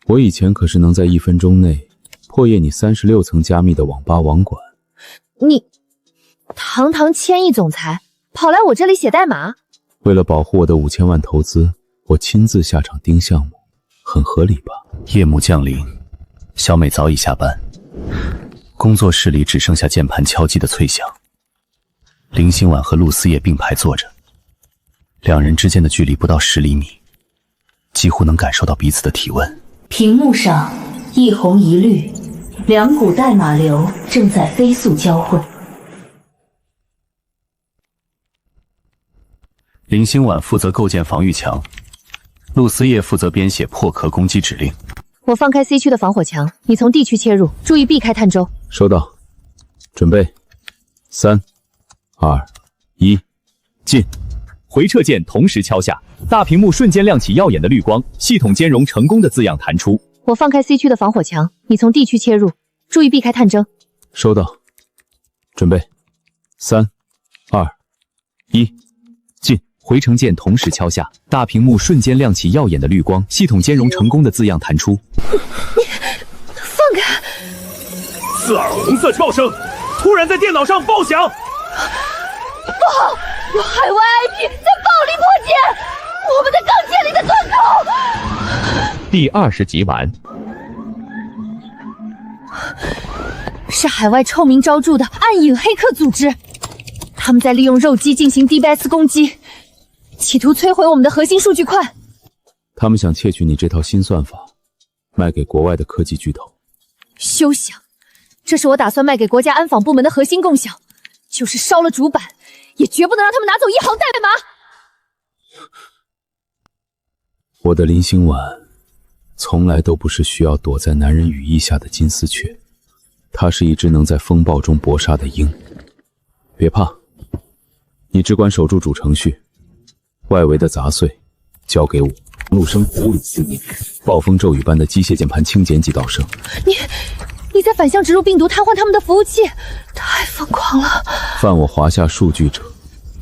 我以前可是能在1分钟内破译你36层加密的网吧网管。你堂堂千亿总裁，跑来我这里写代码？为了保护我的5000万投资，我亲自下场盯项目，很合理吧？夜幕降临，小美早已下班，工作室里只剩下键盘敲击的脆响。林心婉和陆思叶并排坐着，两人之间的距离不到10厘米，几乎能感受到彼此的体温。屏幕上一红一绿，两股代码流正在飞速交汇。林心婉负责构建防御墙，陆思叶负责编写破壳攻击指令。我放开 C 区的防火墙，你从 D 区切入，注意避开探舟。收到，准备，3、2、1，进！回撤键同时敲下，大屏幕瞬间亮起耀眼的绿光，系统兼容成功的字样弹出。我放开 C 区的防火墙，你从 D 区切入，注意避开探针。收到，准备，3、2、1，进！回城键同时敲下，大屏幕瞬间亮起耀眼的绿光，系统兼容成功的字样弹出。放开！刺耳红色跳声突然在电脑上爆响。不好，有海外 IP 在暴力破解我们的刚建立的端口。第20集完。是海外臭名昭著的暗影黑客组织，他们在利用肉鸡进行 DBS 攻击，企图摧毁我们的核心数据块。他们想窃取你这套新算法，卖给国外的科技巨头。休想！这是我打算卖给国家安防部门的核心共享，就是烧了主板，也绝不能让他们拿走1行代码。我的林心婉从来都不是需要躲在男人羽翼下的金丝雀，她是一只能在风暴中搏杀的鹰。别怕，你只管守住主程序，外围的杂碎交给我。陆生服务暴风骤雨般的机械键盘轻减几道声。你在反向植入病毒，瘫痪他们的服务器，太疯狂了！犯我华夏数据者，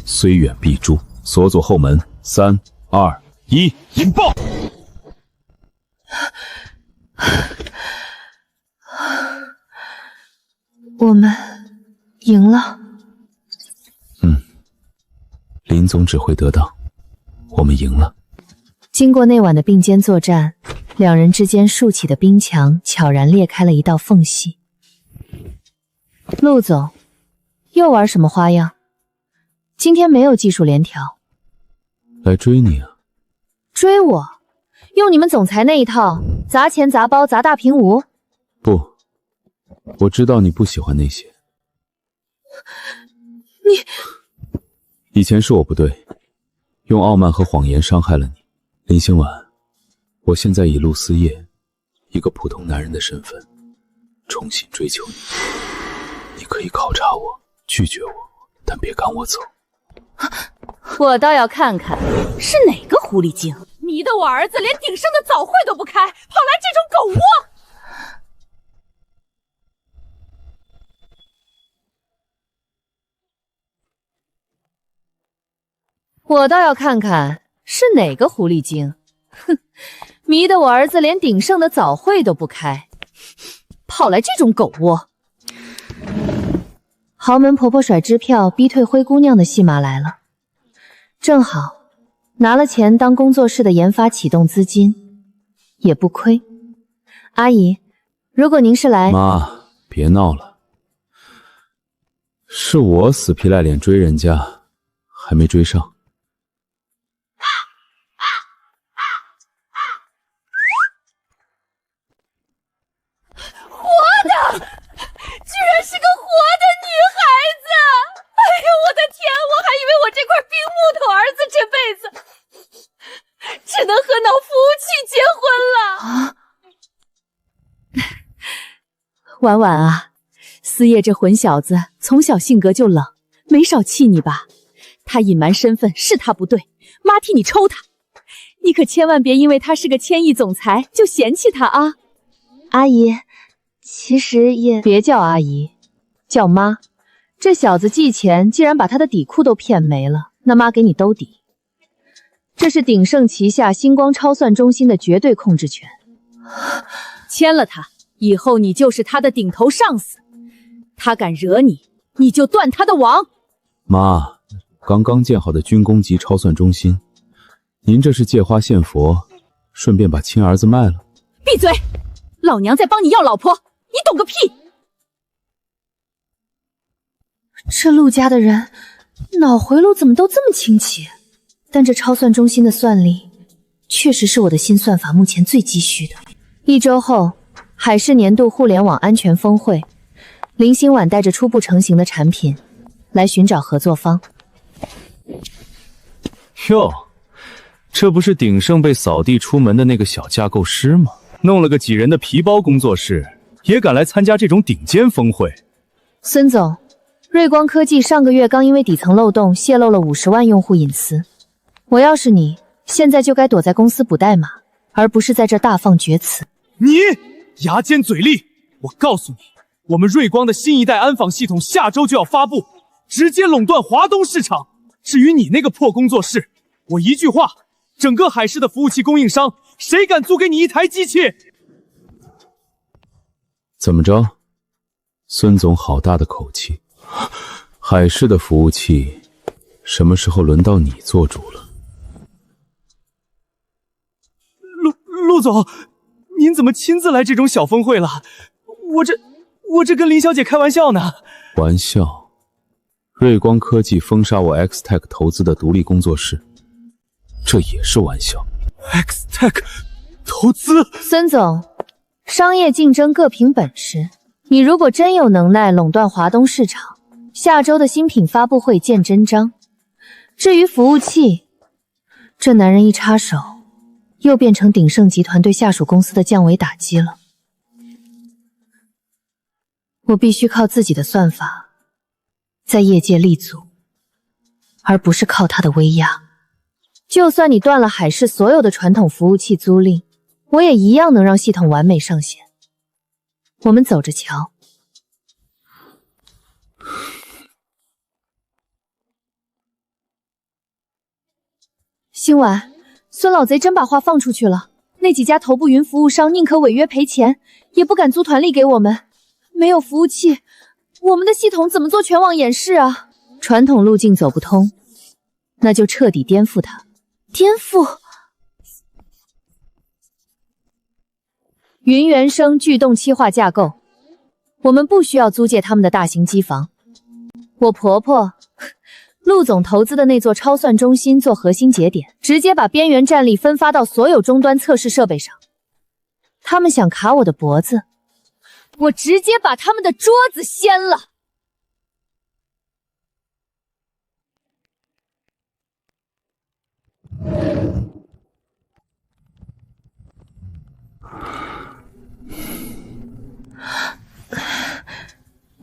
虽远必诛。锁左后门，3、2、1，引爆！我们赢了。林总指挥得当，我们赢了。经过那晚的并肩作战，两人之间竖起的冰墙悄然裂开了一道缝隙。陆总，又玩什么花样？今天没有技术联调。来追你啊？追我？用你们总裁那一套，砸钱砸包砸大屏无？不，我知道你不喜欢那些。以前是我不对，用傲慢和谎言伤害了你。林心婉，我现在以陆思叶一个普通男人的身份重新追求你。你可以考察我，拒绝我，但别赶我走。我倒要看看是哪个狐狸精迷得我儿子连鼎盛的早会都不开，跑来这种狗窝。我倒要看看是哪个狐狸精，哼，迷得我儿子连鼎盛的早会都不开，跑来这种狗窝。豪门婆婆甩支票逼退灰姑娘的戏码来了，正好拿了钱当工作室的研发启动资金，也不亏。阿姨，如果您是来……妈，别闹了，是我死皮赖脸追人家，还没追上。居然是个活的女孩子！哎呦，我的天！我还以为我这块冰木头儿子这辈子只能和脑服务器结婚了。婉婉啊，思叶这混小子从小性格就冷，没少气你吧？他隐瞒身份是他不对，妈替你抽他，你可千万别因为他是个千亿总裁就嫌弃他啊！阿姨，其实也别叫阿姨，叫妈。这小子寄钱竟然把他的底裤都骗没了，那妈给你兜底。这是鼎盛旗下星光超算中心的绝对控制权，签了他，以后你就是他的顶头上司，他敢惹你，你就断他的网。妈，刚刚建好的军工级超算中心，您这是借花献佛，顺便把亲儿子卖了？闭嘴！老娘在帮你要老婆，你懂个屁！这陆家的人脑回路怎么都这么清奇？但这超算中心的算力确实是我的新算法目前最急需的。1周后，海市年度互联网安全峰会，林心婉带着初步成型的产品来寻找合作方。哟，这不是鼎盛被扫地出门的那个小架构师吗？弄了个几人的皮包工作室，也敢来参加这种顶尖峰会？孙总，瑞光科技上个月刚因为底层漏洞泄露了50万用户隐私。我要是你，现在就该躲在公司补代码，而不是在这大放厥词。你牙尖嘴利，我告诉你，我们瑞光的新一代安防系统下周就要发布，直接垄断华东市场。至于你那个破工作室，我一句话，整个海市的服务器供应商，谁敢租给你一台机器？怎么着？孙总好大的口气！海市的服务器，什么时候轮到你做主了？陆总，您怎么亲自来这种小峰会了？我这跟林小姐开玩笑呢。玩笑？瑞光科技封杀我 X-Tech 投资的独立工作室，这也是玩笑。X-Tech 投资？孙总，商业竞争各凭本事。你如果真有能耐垄断华东市场，下周的新品发布会见真章。至于服务器，这男人一插手，又变成鼎盛集团对下属公司的降维打击了。我必须靠自己的算法在业界立足，而不是靠他的威压。就算你断了海市所有的传统服务器租赁，我也一样能让系统完美上线。我们走着瞧。新婉，孙老贼真把话放出去了，那几家头部云服务商宁可违约赔钱，也不敢租团力给我们。没有服务器，我们的系统怎么做全网演示啊？传统路径走不通，那就彻底颠覆它。颠覆？云原生巨动期化架构，我们不需要租借他们的大型机房。我婆婆陆总投资的那座超算中心做核心节点，直接把边缘战力分发到所有终端测试设备上。他们想卡我的脖子，我直接把他们的桌子掀了。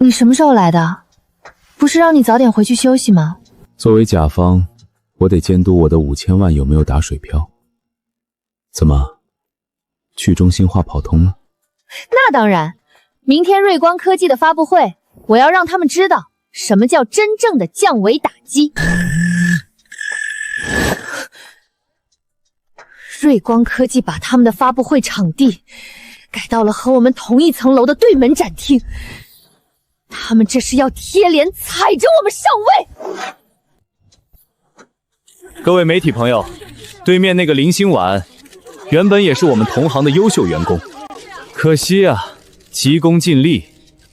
你什么时候来的？不是让你早点回去休息吗？作为甲方，我得监督我的5000万有没有打水漂。怎么，去中心化跑通了？那当然，明天瑞光科技的发布会，我要让他们知道什么叫真正的降维打击。瑞光科技把他们的发布会场地改到了和我们同一层楼的对门展厅，他们这是要贴脸踩着我们上位。各位媒体朋友，对面那个林心婉原本也是我们同行的优秀员工，可惜啊，急功近利，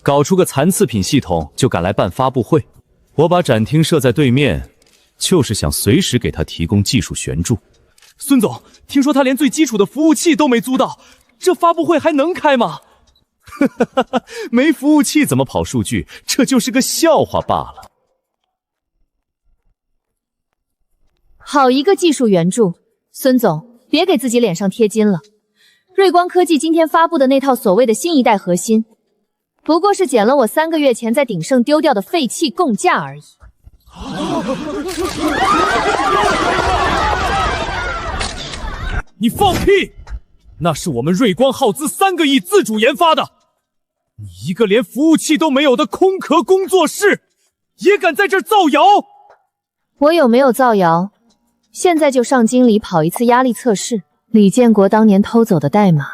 搞出个残次品系统就敢来办发布会。我把展厅设在对面，就是想随时给他提供技术援助。孙总，听说他连最基础的服务器都没租到，这发布会还能开吗？没服务器怎么跑数据？这就是个笑话罢了。好一个技术援助，孙总，别给自己脸上贴金了。瑞光科技今天发布的那套所谓的新一代核心，不过是捡了我3个月前在鼎盛丢掉的废弃供架而已。你放屁！那是我们瑞光耗资3个亿自主研发的。一个连服务器都没有的空壳工作室，也敢在这儿造谣？我有没有造谣？现在就上经理跑一次压力测试。李建国当年偷走的代码，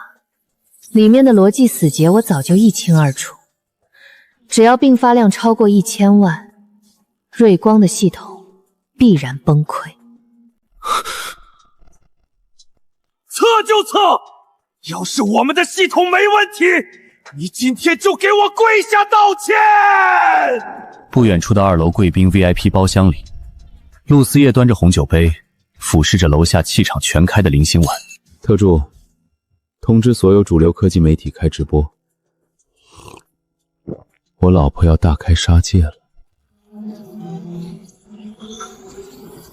里面的逻辑死结我早就一清二楚。只要并发量超过1000万，瑞光的系统必然崩溃。测就测，要是我们的系统没问题，你今天就给我跪下道歉！不远处的2楼贵宾 VIP 包厢里，陆思夜端着红酒杯，俯视着楼下气场全开的林心婉。特助，通知所有主流科技媒体开直播。我老婆要大开杀戒了。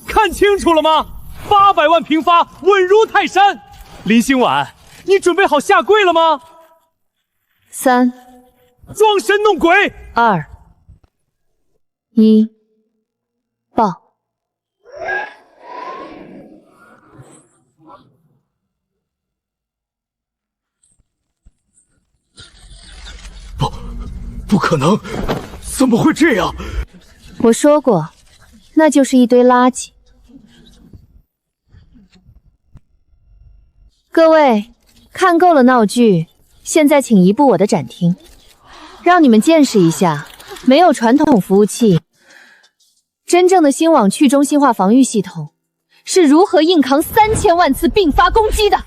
看清楚了吗？800万平发，稳如泰山。林心婉，你准备好下跪了吗？3，装神弄鬼。2，1，爆！不可能，怎么会这样？我说过，那就是一堆垃圾。各位，看够了闹剧，现在请移步我的展厅，让你们见识一下没有传统服务器，真正的新网去中心化防御系统是如何硬扛3000万次并发攻击的。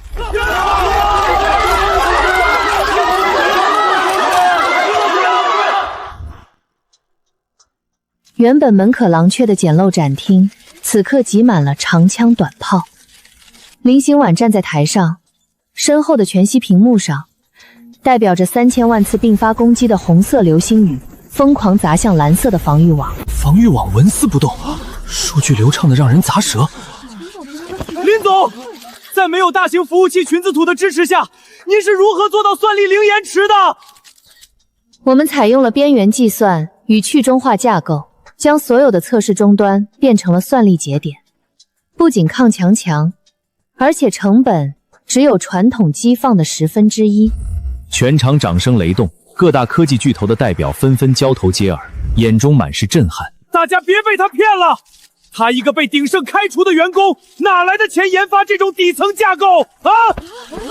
原本门可狼雀的简陋展厅，此刻挤满了长枪短炮。林心婉站在台上，身后的全息屏幕上，代表着3000万次并发攻击的红色流星雨，疯狂砸向蓝色的防御网。防御网纹丝不动，数据流畅的让人咂舌。林总，在没有大型服务器群字图的支持下，您是如何做到算力零延迟的？我们采用了边缘计算与去中化架构，将所有的测试终端变成了算力节点，不仅抗强强，而且成本只有传统机放的1/10。全场掌声雷动，各大科技巨头的代表纷纷交头接耳，眼中满是震撼。大家别被他骗了，他一个被鼎盛开除的员工，哪来的钱研发这种底层架构啊？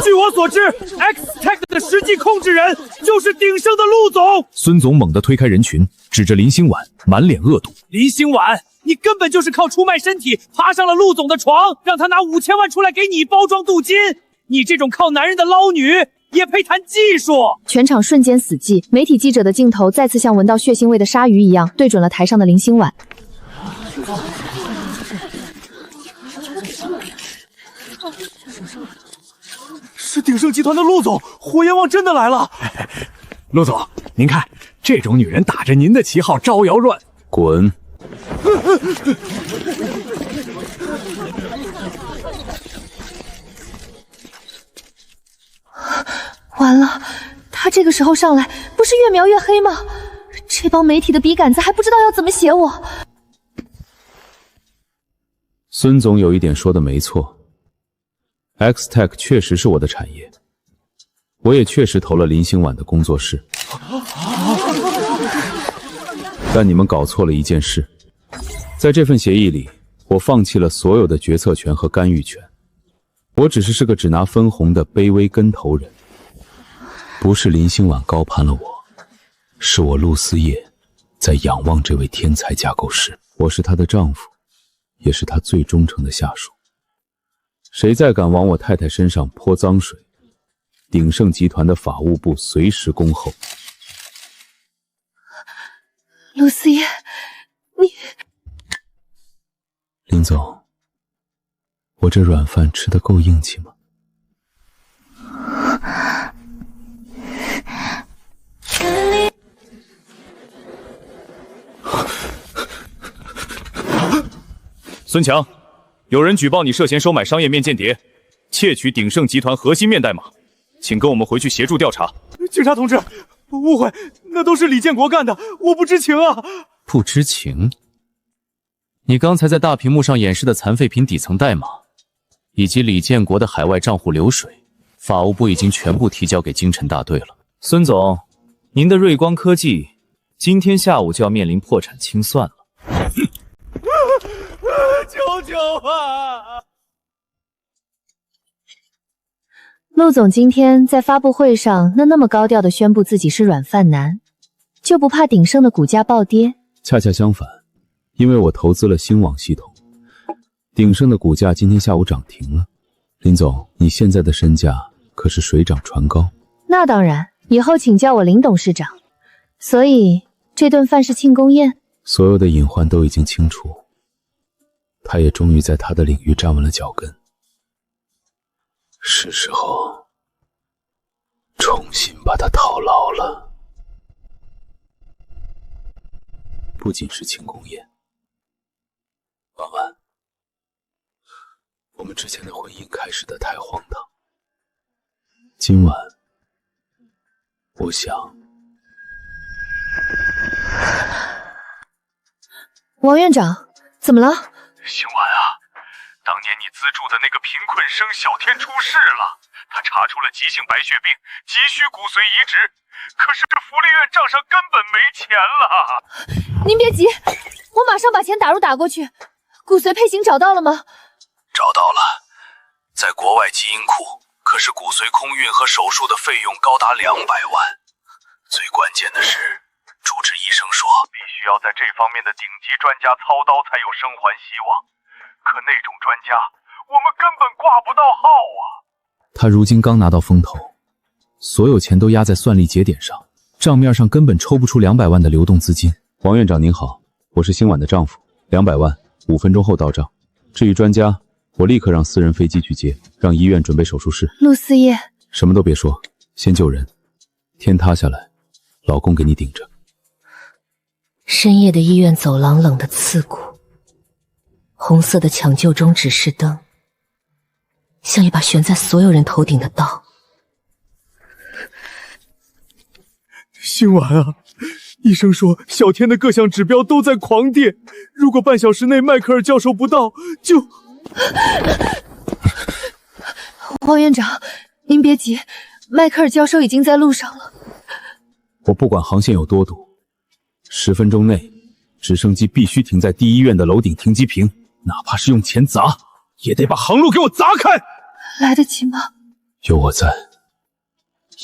据我所知 ，XTech 的实际控制人就是鼎盛的陆总。孙总猛地推开人群，指着林心婉，满脸恶毒。林心婉，你根本就是靠出卖身体爬上了陆总的床，让他拿5000万出来给你包装镀金。你这种靠男人的捞女，也配谈技术？全场瞬间死寂，媒体记者的镜头再次像闻到血腥味的鲨鱼一样对准了台上的林心婉。是鼎盛集团的陆总，火焰王真的来了。陆总，您看，这种女人打着您的旗号招摇乱，滚！完了，他这个时候上来，不是越描越黑吗？这帮媒体的笔杆子还不知道要怎么写我。孙总有一点说的没错 ，XTech 确实是我的产业，我也确实投了林心婉的工作室。但你们搞错了一件事，在这份协议里，我放弃了所有的决策权和干预权，我是个只拿分红的卑微跟头人。不是林心婉高攀了我，是我陆思夜在仰望这位天才架构师。我是她的丈夫，也是她最忠诚的下属。谁再敢往我太太身上泼脏水，鼎盛集团的法务部随时恭候。陆思夜，你……林总，我这软饭吃得够硬气吗？孙强，有人举报你涉嫌收买商业面间谍，窃取鼎盛集团核心面代码，请跟我们回去协助调查。警察同志，误会，那都是李建国干的，我不知情啊。不知情？你刚才在大屏幕上演示的残废品底层代码，以及李建国的海外账户流水，法务部已经全部提交给京城大队了。孙总，您的瑞光科技今天下午就要面临破产清算了。求求啊！陆总今天在发布会上那么高调的宣布自己是软饭男，就不怕鼎盛的股价暴跌？恰恰相反，因为我投资了星网系统，鼎盛的股价今天下午涨停了。林总，你现在的身价可是水涨船高。那当然，以后请叫我林董事长。所以这顿饭是庆功宴？所有的隐患都已经清除，他也终于在他的领域站稳了脚跟，是时候重新把他套牢了。不仅是庆功宴，婉婉，我们之前的婚姻开始的太荒唐，今晚我想。王院长，怎么了？星晚啊，当年你资助的那个贫困生小天出事了，他查出了急性白血病，急需骨髓移植，可是这福利院账上根本没钱了。您别急，我马上把钱打过去。骨髓配型找到了吗？找到了，在国外基因库，可是骨髓空运和手术的费用高达200万。最关键的是，主治医生说必须要在这方面的顶级专家操刀才有生还希望，可那种专家我们根本挂不到号啊。他如今刚拿到风投，所有钱都压在算力节点上，账面上根本抽不出200万的流动资金。王院长您好，我是星晚的丈夫，200万5分钟后到账。至于专家，我立刻让私人飞机去接，让医院准备手术室。陆思夜，什么都别说，先救人，天塌下来老公给你顶着。深夜的医院走廊冷得刺骨，红色的抢救中指示灯像一把悬在所有人头顶的刀。星晚啊，医生说小天的各项指标都在狂跌，如果半小时内迈克尔教授不到，就……王院长，您别急，迈克尔教授已经在路上了。我不管航线有多堵，10分钟内，直升机必须停在第一医院的楼顶停机坪，哪怕是用钱砸，也得把航路给我砸开。来得及吗？有我在，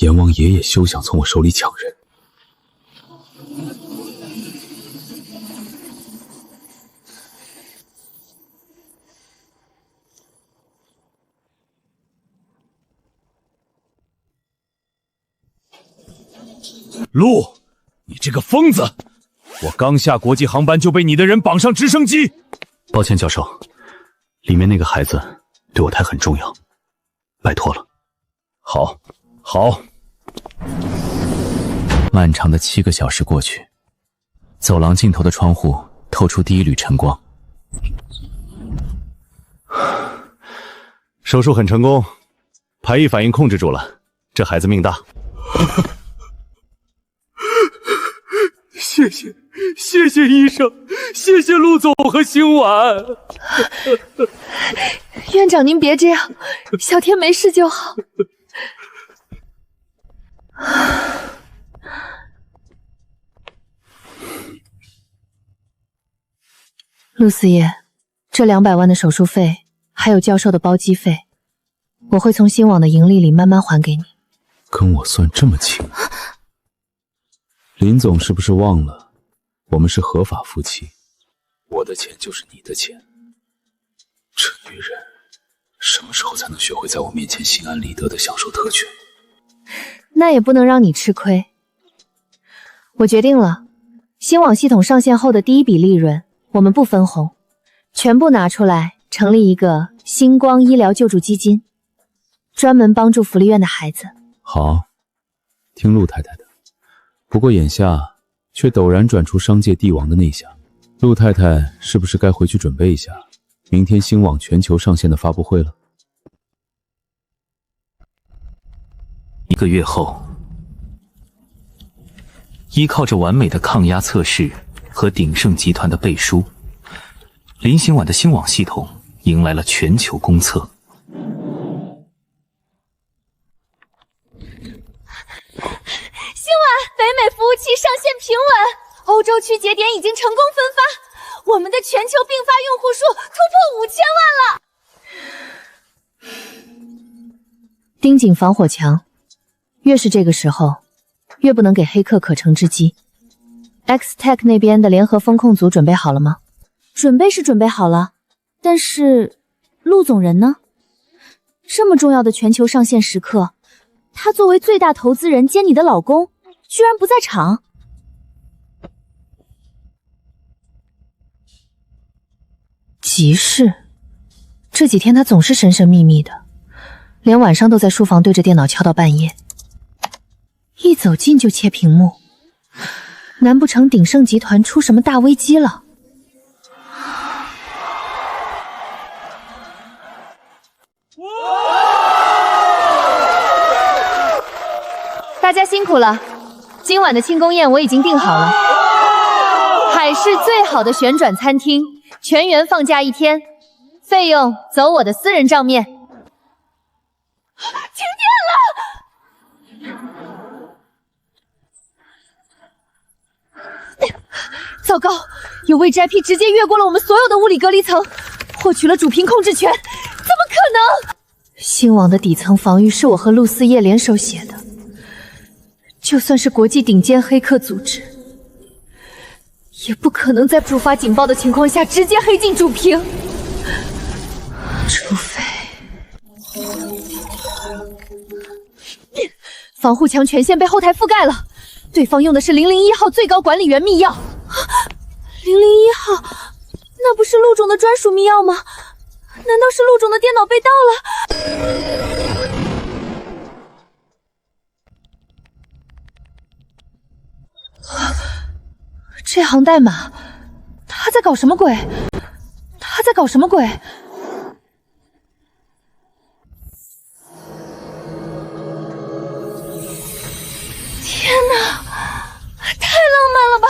阎王爷也休想从我手里抢人。陆，你这个疯子！我刚下国际航班就被你的人绑上直升机。抱歉，教授，里面那个孩子对我太很重要，拜托了。好，好。漫长的7个小时过去，走廊尽头的窗户透出第一缕晨光。手术很成功，排异反应控制住了，这孩子命大。谢谢医生，谢谢陆总和星晚。院长您别这样，小天没事就好。陆四爷，这200万的手术费，还有教授的包机费，我会从星网的盈利里慢慢还给你。跟我算这么清？林总是不是忘了，我们是合法夫妻，我的钱就是你的钱。这女人什么时候才能学会在我面前心安理得地享受特权？那也不能让你吃亏。我决定了，星网系统上线后的第一笔利润，我们不分红，全部拿出来成立一个星光医疗救助基金，专门帮助福利院的孩子。好，听陆太太的。不过眼下却陡然转出商界帝王的内侠，陆太太是不是该回去准备一下明天星网全球上线的发布会了？1个月后，依靠着完美的抗压测试和鼎盛集团的背书，林星晚的星网系统迎来了全球公测。星晚，北美器上线平稳，欧洲区节点已经成功分发，我们的全球并发用户数突破5000万了。盯紧防火墙，越是这个时候，越不能给黑客可乘之机。X-Tech 那边的联合风控组准备好了吗？准备是准备好了，但是陆总人呢？这么重要的全球上线时刻，他作为最大投资人兼你的老公，居然不在场。急事，这几天他总是神神秘秘的，连晚上都在书房对着电脑敲到半夜，一走近就切屏幕。难不成鼎盛集团出什么大危机了？大家辛苦了，今晚的庆功宴我已经订好了，海市最好的旋转餐厅，全员放假1天，费用走我的私人账面。停电了！糟糕，有位 IP 直接越过了我们所有的物理隔离层，获取了主屏控制权，怎么可能？星网的底层防御是我和陆思叶联手写的，就算是国际顶尖黑客组织，也不可能在触发警报的情况下直接黑进主屏，除非防护墙权限被后台覆盖了，对方用的是001号最高管理员密钥。001号，那不是陆总的专属密钥吗？难道是陆总的电脑被盗了？这行代码，他在搞什么鬼？他在搞什么鬼？天哪，太浪漫了吧！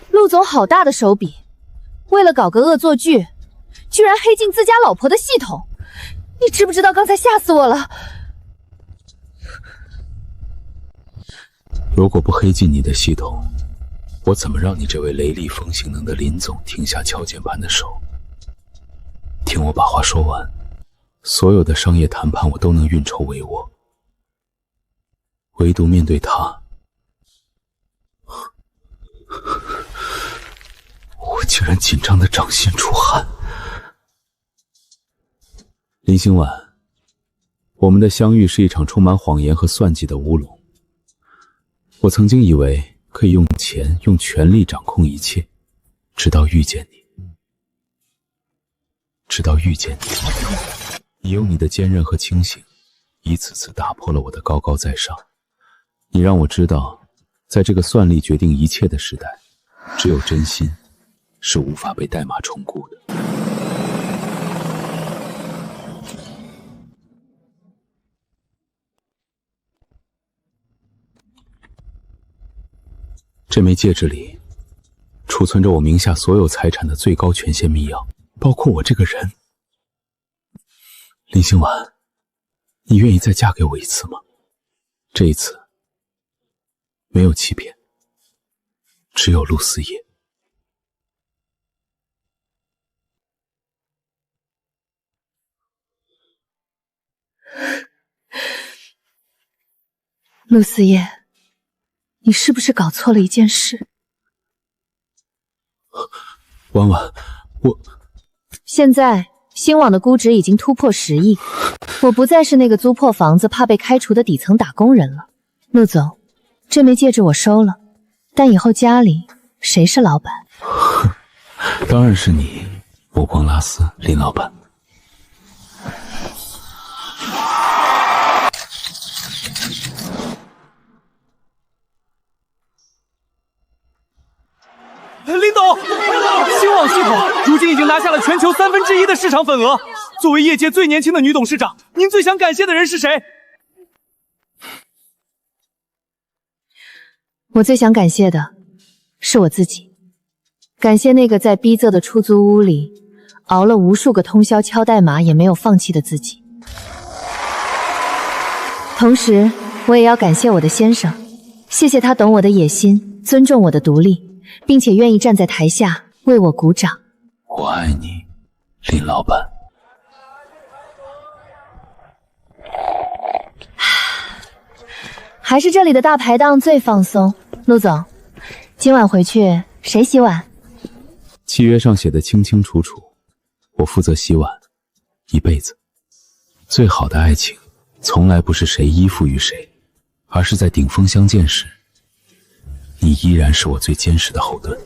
陆总好大的手笔，为了搞个恶作剧，居然黑进自家老婆的系统。你知不知道刚才吓死我了？如果不黑进你的系统，我怎么让你这位雷厉风行能的林总停下敲键盘的手？听我把话说完，所有的商业谈判我都能运筹帷幄，唯独面对他，我竟然紧张的掌心出汗。林星晚，我们的相遇是一场充满谎言和算计的乌龙。我曾经以为可以用钱、用权力掌控一切，直到遇见你。你用你的坚韧和清醒，一次次打破了我的高高在上。你让我知道，在这个算力决定一切的时代，只有真心是无法被代码重估的。这枚戒指里储存着我名下所有财产的最高权限密钥，包括我这个人。林星晚，你愿意再嫁给我一次吗？这一次没有欺骗，只有陆思叶。陆思叶，你是不是搞错了一件事？婉婉，现在星网的估值已经突破10亿，我不再是那个租破房子怕被开除的底层打工人了。陆总，这枚戒指我收了，但以后家里谁是老板？当然是你，目光拉丝，林老板。林董，星网系统如今已经拿下了全球1/3的市场份额。作为业界最年轻的女董事长，您最想感谢的人是谁？我最想感谢的是我自己，感谢那个在逼仄的出租屋里熬了无数个通宵敲代码也没有放弃的自己。同时，我也要感谢我的先生，谢谢他懂我的野心，尊重我的独立，并且愿意站在台下为我鼓掌。我爱你，林老板。还是这里的大排档最放松。陆总，今晚回去谁洗碗？契约上写的清清楚楚，我负责洗碗，一辈子。最好的爱情，从来不是谁依附于谁，而是在顶峰相见时，你依然是我最坚实的后盾。